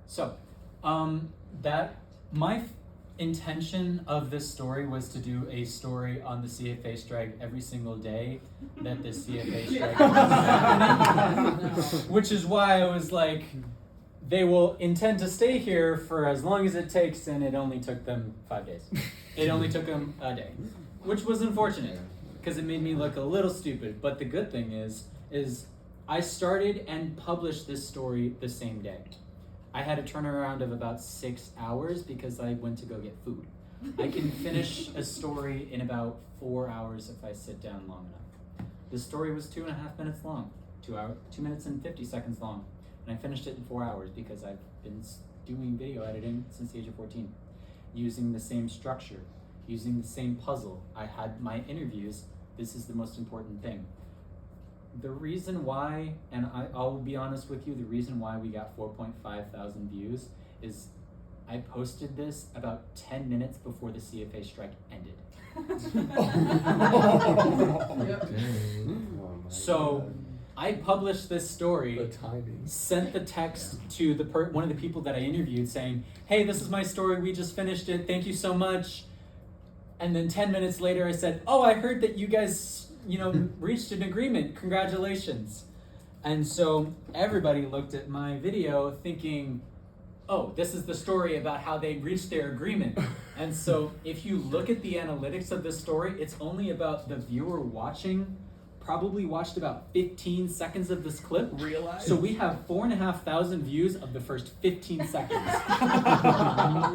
So, my intention of this story was to do a story on the CFA strike every single day that the CFA strike was happening, which is why I was like, they will intend to stay here for as long as it takes, and it only took them 5 days. It only took them a day, which was unfortunate because it made me look a little stupid. But the good thing is I started and published this story the same day. I had a turnaround of about 6 hours because I went to go get food. I can finish a story in about 4 hours if I sit down long enough. The story was 2.5 minutes long, 2 minutes and 50 seconds long. And I finished it in 4 hours because I've been doing video editing since the age of 14. Using the same structure, using the same puzzle. I had my interviews. This is the most important thing. The reason why, and I'll be honest with you, the reason why we got 4.5 thousand views is I posted this about 10 minutes before the CFA strike ended. So I published this story, The timing. sent the text to one of the people that I interviewed saying, hey, this is my story, we just finished it, thank you so much. And then 10 minutes later I said, oh, I heard that you guys, reached an agreement. Congratulations. And so everybody looked at my video thinking, oh, this is the story about how they reached their agreement. And so if you look at the analytics of this story, it's only about the viewer watching, probably watched about 15 seconds of this clip. Realize? So we have 4,500 views of the first 15 seconds.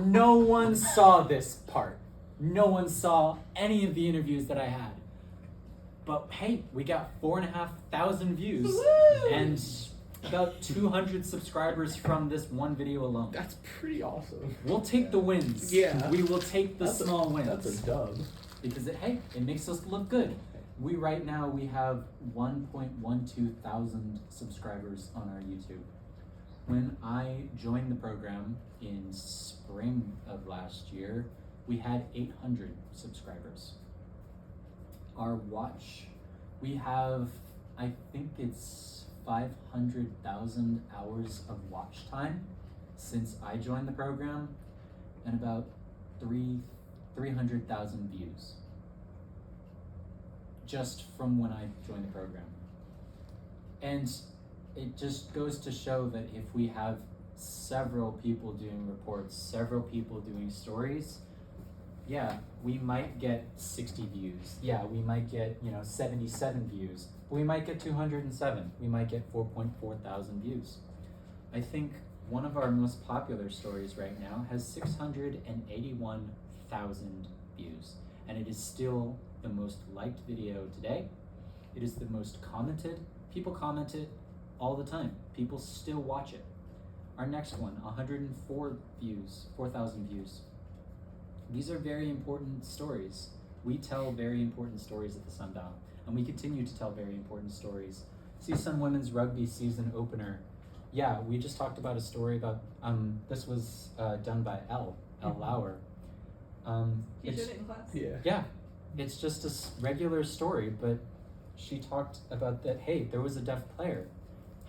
No one saw this part. No one saw any of the interviews that I had. But hey, we got 4,500 views. Woo! And about 200 subscribers from this one video alone. That's pretty awesome. We'll take the wins. Yeah. We will take the small wins. That's a dub. Because it makes us look good. Right now we have 1.12 thousand subscribers on our YouTube. When I joined the program in spring of last year, we had 800 subscribers. Our watch, we have, I think it's 500,000 hours of watch time since I joined the program, and about 300,000 views just from when I joined the program. And it just goes to show that if we have several people doing reports, several people doing stories, yeah, we might get 60 views. Yeah, we might get, 77 views. We might get 207. We might get 4.4 thousand views. I think one of our most popular stories right now has 681,000 views. And it is still the most liked video today. It is the most commented. People comment it all the time. People still watch it. Our next one, 104 views, 4,000 views. These are very important stories. We tell very important stories at the Sundial, and we continue to tell very important stories. CSUN Women's Rugby season opener. Yeah, we just talked about a story about, this was done by L Lauer. He did it in class? Yeah. Yeah, it's just a regular story, but she talked about that, hey, there was a deaf player.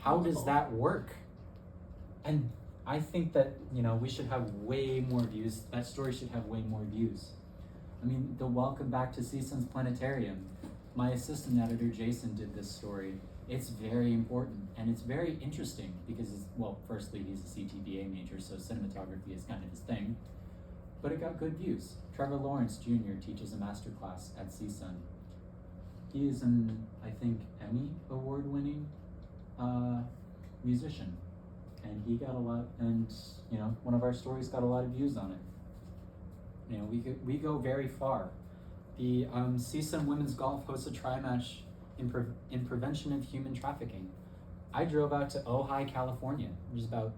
How does that work? And I think that, we should have way more views. That story should have way more views. I mean, the Welcome Back to CSUN's Planetarium. My assistant editor, Jason, did this story. It's very important, and it's very interesting because, firstly, he's a CTBA major, so cinematography is kind of his thing. But it got good views. Trevor Lawrence Jr. teaches a master class at CSUN. He is an, I think, Emmy award-winning musician. And he got a lot, and one of our stories got a lot of views on it. We go very far. The CSUN Women's Golf hosts a tri-match in prevention of human trafficking. I drove out to Ojai, California, which is about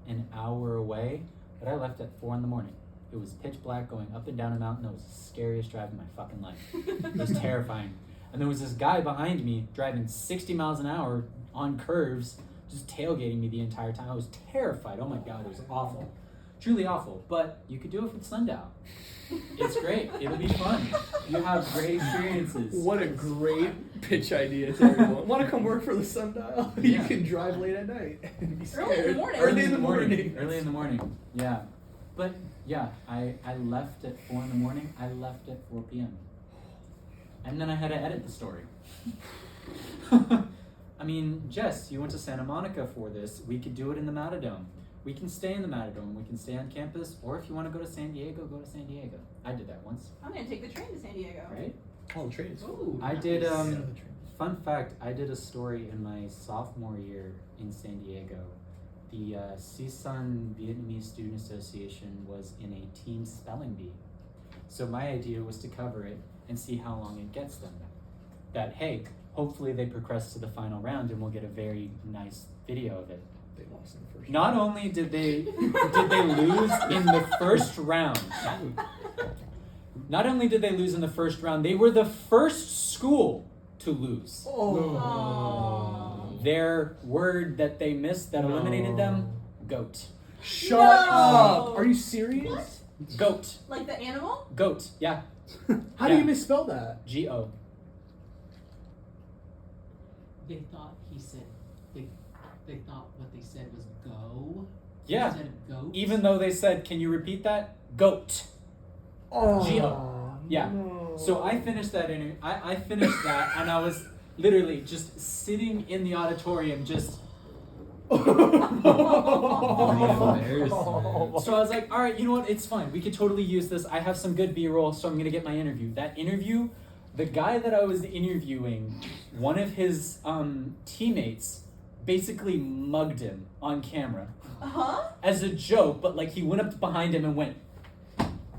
an hour away, but I left at 4 a.m. It was pitch black going up and down a mountain. It was the scariest drive in my fucking life. It was terrifying. And there was this guy behind me driving 60 miles an hour on curves, just tailgating me the entire time. I was terrified. Oh my God, it was awful. Truly awful. But you could do it with Sundial. It's great. It'll be fun. You have great experiences. What a great pitch idea to everyone. Want to come work for the Sundial? You Yeah. can drive late at night and be scared. Early in the morning. Early in the morning. Early in the morning. Yeah. But yeah, I left at 4 a.m. I left at 4 p.m. And then I had to edit the story. I mean, Jess, you went to Santa Monica for this. We could do it in the Matadome. We can stay in the Matadome. We can stay on campus. Or if you want to go to San Diego, go to San Diego. I did that once. I'm gonna take the train to San Diego. Right? Oh, the trains. Ooh. I did, Yeah, the trains. fun fact, I did a story in my sophomore year in San Diego. The CSUN Vietnamese Student Association was in a team spelling bee. So my idea was to cover it and see how long it gets them. That, hey, hopefully they progress to the final round and we'll get a very nice video of it. They lost in the first Not round. only did they lose in the first round, not only did they lose in the first round, they were the first school to lose. Oh. Their word that they missed that eliminated them, goat. Shut No! up! Are you serious? What? Goat. Like the animal? Goat. Yeah. How do Yeah. you misspell that? G-O. They thought he said they thought what they said was go. Yeah. Instead of goat. Even though they said, can you repeat that? Goat. Oh, Geo. Yeah. So I finished that I finished that, and I was literally just sitting in the auditorium, just. So I was like, all right, you know what? It's fine. We could totally use this. I have some good B-roll, so I'm gonna get my interview. That interview, the guy that I was interviewing, one of his teammates basically mugged him on camera. As a joke, but like he went up behind him and went,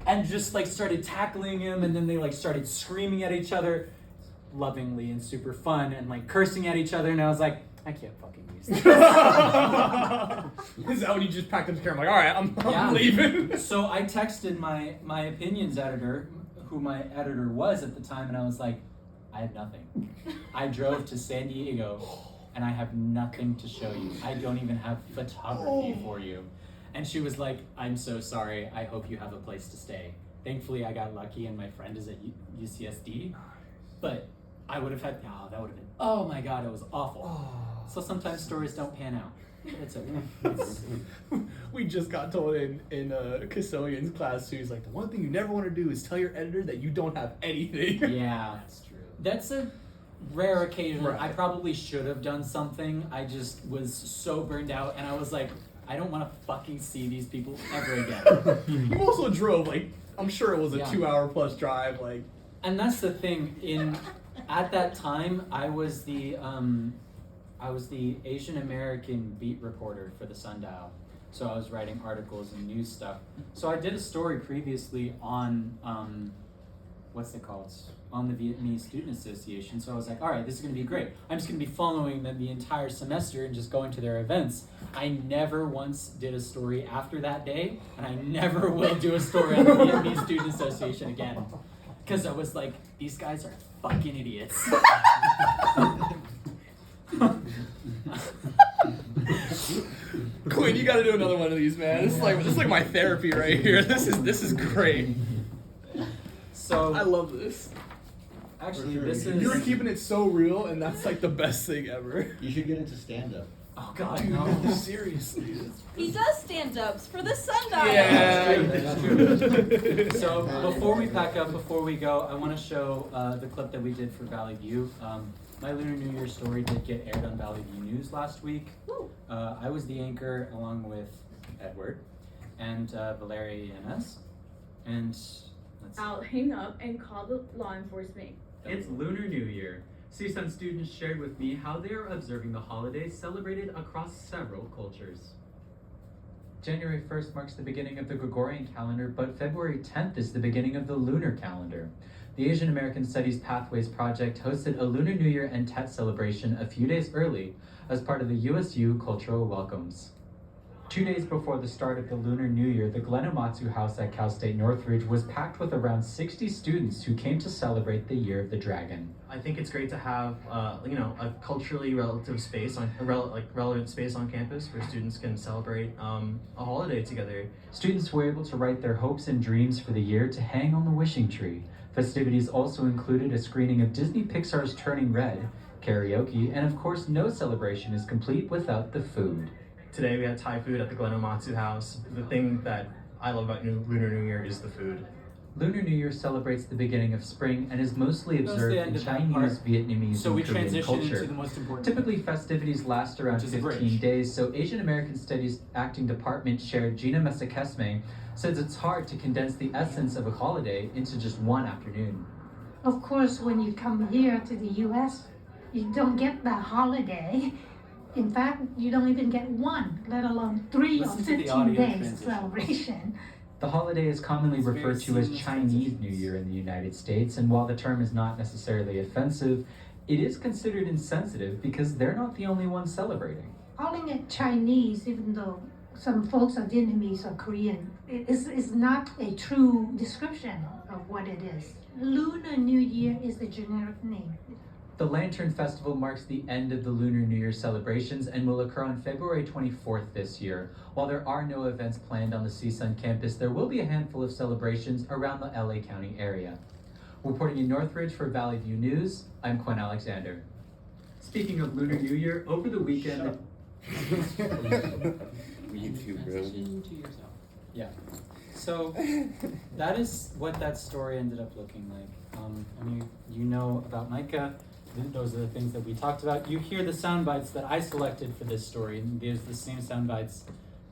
and just like started tackling him, and then they like started screaming at each other, lovingly and super fun, and like cursing at each other, and I was like, I can't fucking use this. Is that when you just packed up the camera? Like, all right, I'm leaving. So I texted my opinions editor, who my editor was at the time, and I was like, I have nothing. I drove to San Diego, and I have nothing to show you. I don't even have photography for you. And she was like, I'm so sorry. I hope you have a place to stay. Thankfully, I got lucky, and my friend is at UCSD. But I would have had, that would have been, oh my God, it was awful. So sometimes stories don't pan out. It's okay. We just got told in Custodian's class too. He's like, the one thing you never want to do is tell your editor that you don't have anything. Yeah, that's true. That's a rare occasion. Right. I probably should have done something. I just was so burned out, and I was like, I don't want to fucking see these people ever again. You also drove, like, I'm sure it was a 2-hour plus drive, like. And that's the thing. At that time, I was the Asian American beat reporter for the Sundial. So I was writing articles and news stuff. So I did a story previously on what's it called? On the Vietnamese Student Association. So I was like, all right, this is going to be great. I'm just going to be following them the entire semester and just going to their events. I never once did a story after that day, and I never will do a story on the Vietnamese Student Association again. Because I was like, these guys are fucking idiots. Quinn, you gotta do another one of these, man. This is like my therapy right here. This is great. So I love this. Actually, this is. You were keeping it so real, and that's like the best thing ever. You should get into stand-up. Oh God, Dude, no! Seriously. He does stand-ups for the Sundial. Yeah. That's true. So before we pack up, before we go, I want to show the clip that we did for Valley View. My Lunar New Year story did get aired on Valley View News last week. I was the anchor along with Edward and Valeria Yanez. And I'll hang up and call the law enforcement. It's Lunar New Year. CSUN students shared with me how they are observing the holiday celebrated across several cultures. January 1st marks the beginning of the Gregorian calendar, but February 10th is the beginning of the lunar calendar. The Asian American Studies Pathways Project hosted a Lunar New Year and Tet celebration a few days early as part of the USU Cultural Welcomes. 2 days before the start of the Lunar New Year, the Glenomatsu House at Cal State Northridge was packed with around 60 students who came to celebrate the Year of the Dragon. I think it's great to have, a culturally relative space relevant space on campus where students can celebrate a holiday together. Students were able to write their hopes and dreams for the year to hang on the wishing tree. Festivities also included a screening of Disney Pixar's Turning Red, karaoke, and of course no celebration is complete without the food. Today we had Thai food at the Glenomatsu House. The thing that I love about Lunar New Year is the food. Lunar New Year celebrates the beginning of spring and is mostly observed in Chinese, Vietnamese, So we and Korean transition culture. into the most important. Typically, festivities last around 15 days, so Asian American Studies Acting Department Chair Gina Mesekesme says it's hard to condense the essence of a holiday into just one afternoon. Of course, when you come here to the U.S., you don't get that holiday. In fact, you don't even get one, let alone 3 or 15 days celebration. The holiday is commonly referred to as Chinese New Year in the United States, and while the term is not necessarily offensive, it is considered insensitive because they're not the only ones celebrating. Calling it Chinese, even though some folks are Vietnamese or Korean, is not a true description of what it is. Lunar New Year is the generic name. The Lantern Festival marks the end of the Lunar New Year celebrations and will occur on February 24th this year. While there are no events planned on the CSUN campus, there will be a handful of celebrations around the LA County area. Reporting in Northridge for Valley View News, I'm Quinn Alexander. Speaking of Lunar New Year, over the weekend... You too, bro. To yourself. Yeah. So that is what that story ended up looking like. I mean, you know about Micah. Those are the things that we talked about. You hear the sound bites that I selected for this story, and there's the same sound bites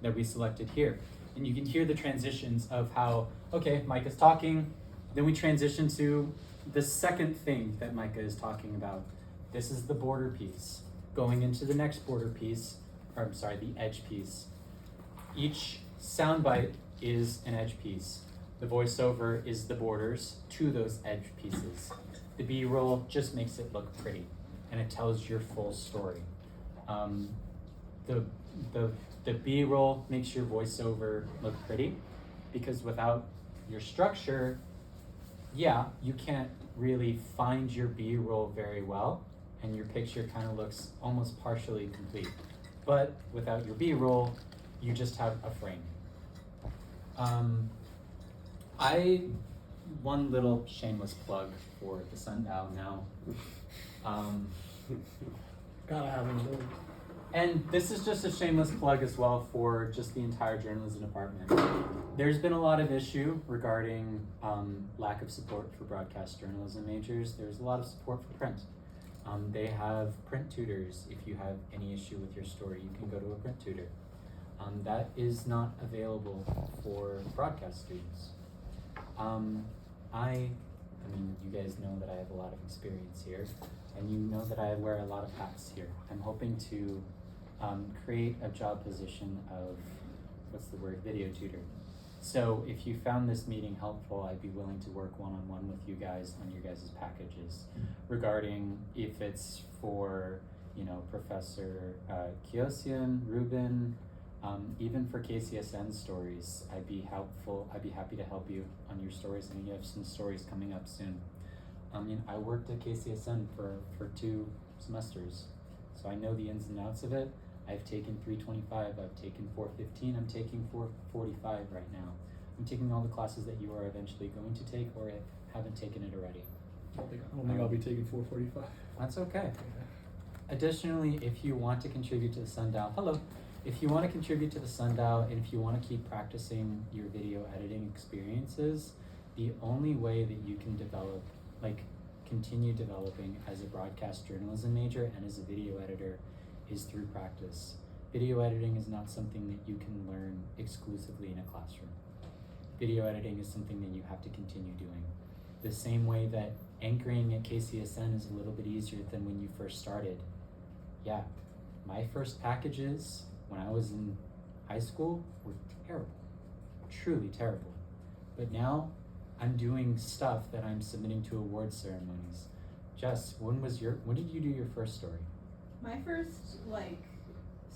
that we selected here. And you can hear the transitions of how, okay, Micah's talking, then we transition to the second thing that Micah is talking about. This is the border piece. Going into the next border piece, or I'm sorry, the edge piece. Each soundbite is an edge piece. The voiceover is the borders to those edge pieces. The B-roll just makes it look pretty, and it tells your full story. The B-roll makes your voiceover look pretty, because without your structure, yeah, you can't really find your B-roll very well, and your picture kind of looks almost partially complete. But without your B-roll, you just have a frame. One little shameless plug for the Sundial now. Gotta have one of those. And this is just a shameless plug as well for just the entire journalism department. There's been a lot of issue regarding lack of support for broadcast journalism majors. There's a lot of support for print. They have print tutors. If you have any issue with your story, you can go to a print tutor. That is not available for broadcast students. I mean, you guys know that I have a lot of experience here, and you know that I wear a lot of hats here. I'm hoping to create a job position of, what's the word, video tutor. So if you found this meeting helpful, I'd be willing to work one-on-one with you guys on your guys' packages regarding if it's for, you know, Professor CSUN, Ruben, even for KCSN stories, I'd be happy to help you on your stories, and you have some stories coming up soon. I worked at KCSN for 2 semesters, so I know the ins and outs of it. I've taken 325, I've taken 415, I'm taking 445 right now. I'm taking all the classes that you are eventually going to take, or haven't taken it already. I don't think I'll be taking 445. That's okay. Additionally, if you want to contribute to the Sundial, if you want to contribute to the Sundial, and if you want to keep practicing your video editing experiences, the only way that you can develop, continue developing as a broadcast journalism major and as a video editor is through practice. Video editing is not something that you can learn exclusively in a classroom. Video editing is something that you have to continue doing. The same way that anchoring at KCSN is a little bit easier than when you first started. Yeah, my first packages when I was in high school were terrible, truly terrible. But now I'm doing stuff that I'm submitting to award ceremonies. Jess, when did you do your first story? My first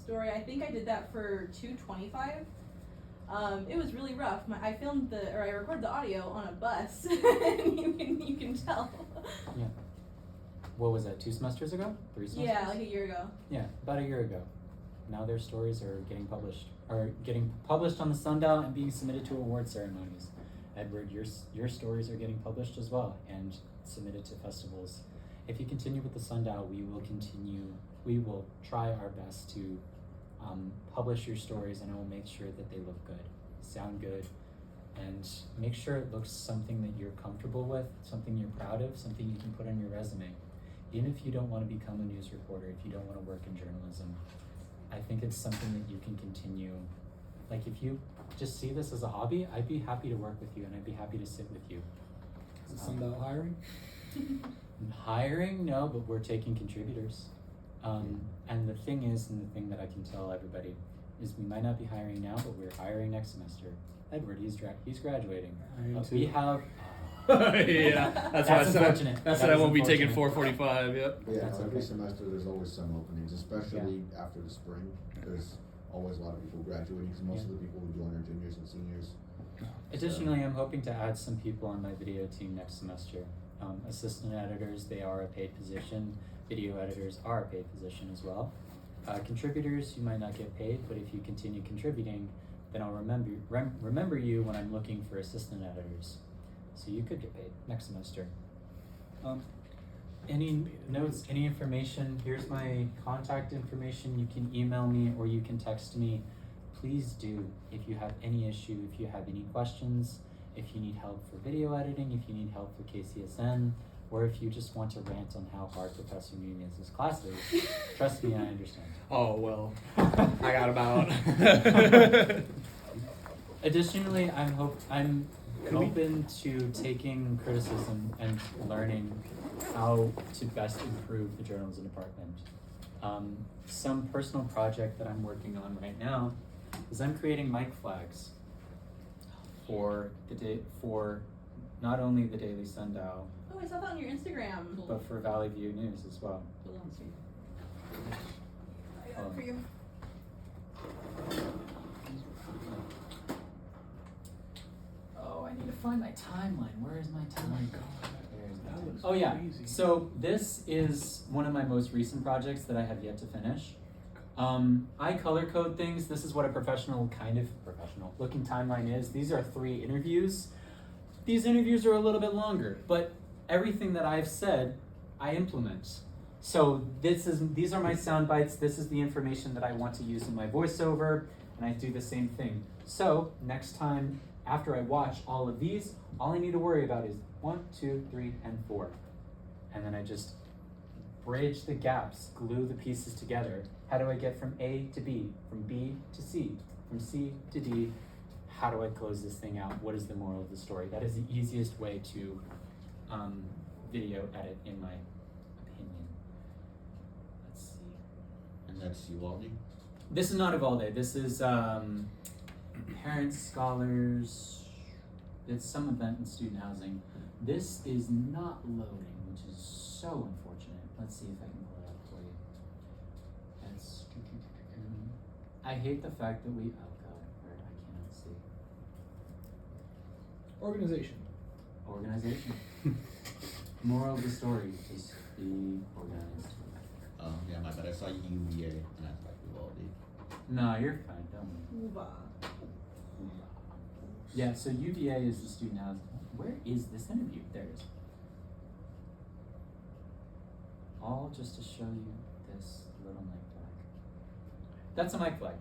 story, I think I did that for 225. It was really rough. I recorded the audio on a bus. you can tell. Yeah. What was that, 2 semesters ago? 3 semesters? Yeah, like a year ago. Yeah, about a year ago. Now their stories are getting published on the Sundial and being submitted to award ceremonies. Edward, your stories are getting published as well and submitted to festivals. If you continue with the Sundial, we will try our best to publish your stories, and I will make sure that they look good, sound good, and make sure it looks something that you're comfortable with, something you're proud of, something you can put on your resume. Even if you don't want to become a news reporter, if you don't want to work in journalism, I think it's something that you can continue. If you just see this as a hobby, I'd be happy to work with you, and I'd be happy to sit with you. Is Sundial hiring? Hiring? No, but we're taking contributors. And the thing that I can tell everybody is we might not be hiring now, but we're hiring next semester. Edward, he's graduating. We have. Yeah, that's unfortunate. That's why I won't be taking 445. Yep. Yeah, That's every okay. semester there's always some openings, especially after the spring. There's always a lot of people graduating because most of the people who join are juniors and seniors. Additionally, I'm hoping to add some people on my video team next semester. Assistant editors, they are a paid position. Video editors are a paid position as well. Contributors, you might not get paid, but if you continue contributing, then I'll remember you when I'm looking for assistant editors. So you could get paid next semester. Any notes, any information? Here's my contact information. You can email me or you can text me. please do, if you have any issue, if you have any questions, if you need help for video editing, if you need help for KCSN, or if you just want to rant on how hard Professor Nunez's class is, trust me, I understand. Oh, well, I got about. Additionally, I'm open to taking criticism and learning how to best improve the journalism department. Some personal project that I'm working on right now is I'm creating mic flags for not only the Daily Sundial, Oh, I saw that on your Instagram. but for Valley View News as well. Hold on, Steve. I got it for you. Oh, I need to find my timeline. Where is my timeline? That looks Oh yeah, crazy. so this is one of my most recent projects that I have yet to finish. I color code things. This is what a professional looking timeline is. These are 3 interviews. These interviews are a little bit longer, but everything that I've said, I implement. So these are my sound bites. This is the information that I want to use in my voiceover, and I do the same thing. So next time, after I watch all of these, all I need to worry about is 1, 2, 3, and 4. And then I just bridge the gaps, glue the pieces together. How do I get from A to B, from B to C, from C to D? How do I close this thing out? What is the moral of the story? That is the easiest way to video edit, in my opinion. Let's see. And that's Uvalde? This is not Uvalde. This is parents, scholars. It's some event in student housing. This is not loading, which is so unfortunate. Let's see if I can pull it up for you. That's. I hate the fact that we. Oh god, where I cannot see. Organization. Organization. Moral of the story: just be organized. Yeah, my bad. I saw UVA and I thought Uvalde. No, you're fine. Don't worry. Uva. Yeah, so UVA is the student housing. Where is this interview? There it is. All just to show you this little mic flag. That's a mic flag.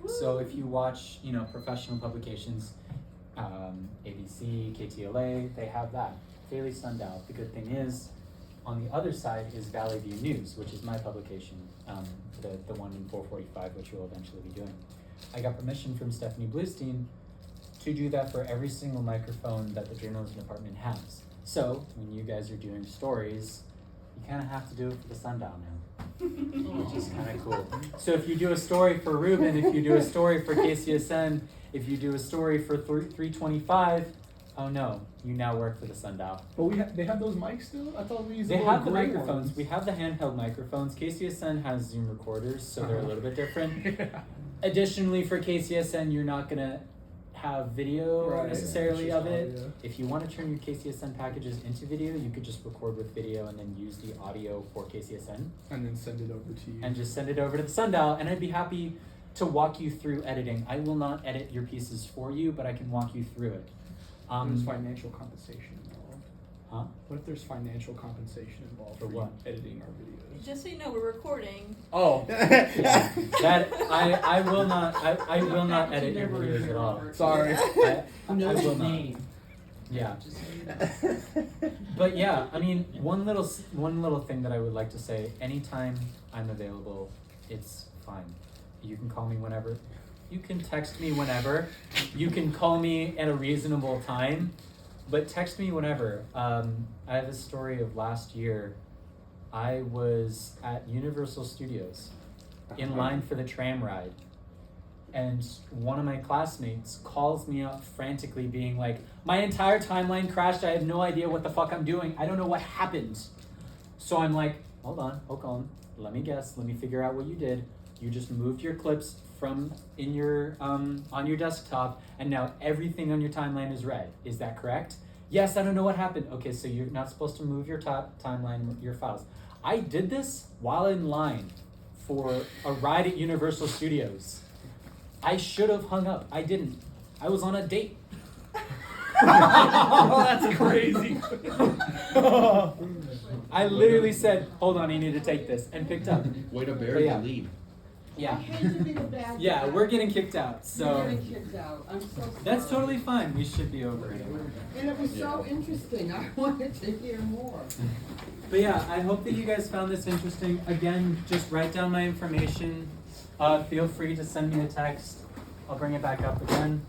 So if you watch, professional publications, ABC, KTLA, they have that. Daily Sundial. The good thing is, on the other side is Valley View News, which is my publication, the one in 445, which you'll eventually be doing. I got permission from Stephanie Bluestein to do that for every single microphone that the journalism department has. So when you guys are doing stories, you kind of have to do it for the Sundial now, which is kind of cool. So if you do a story for Ruben, if you do a story for KCSN, if you do a story for 325, oh no, you now work for the Sundial. But they have those mics still? I thought we used They the have the gray microphones. ones. We have the handheld microphones. KCSN has Zoom recorders, so they're a little bit different. Yeah. Additionally, for KCSN, you're not gonna have video Right, necessarily it's of just it. audio. If you want to turn your KCSN packages into video, you could just record with video and then use the audio for KCSN And then send it over to you. and just send it over to the Sundial. And I'd be happy to walk you through editing. I will not edit your pieces for you, but I can walk you through it. There's financial compensation involved. Huh? What if there's financial compensation involved For you what? editing our videos? Just so you know, we're recording. Oh. Yeah, that I will not edit your videos at all. Sorry. I Who knows will your not. name? Yeah. Just so you know. But yeah, I mean, one little thing that I would like to say, anytime I'm available, it's fine. You can call me whenever. You can text me whenever. You can call me at a reasonable time, but text me whenever. I have a story of last year. I was at Universal Studios in line for the tram ride, and one of my classmates calls me up frantically being like, my entire timeline crashed, I have no idea what the fuck I'm doing, I don't know what happened. So I'm like, hold on, let me guess, let me figure out what you did. You just moved your clips from in your on your desktop, and now everything on your timeline is red. Is that correct? Yes, I don't know what happened. Okay, so you're not supposed to move your timeline, your files. I did this while in line for a ride at Universal Studios. I should have hung up. I didn't. I was on a date. Oh, that's crazy. I literally said, hold on, I need to take this, and picked up. Way to But bury yeah. the lead. Yeah. I hate to be the bad Yeah, guy. we're getting kicked out, so You're getting kicked out. I'm so sorry. that's totally fine. We should be over it anyway. And it was so interesting. I wanted to hear more. But yeah, I hope that you guys found this interesting. Again, just write down my information. Feel free to send me a text. I'll bring it back up again.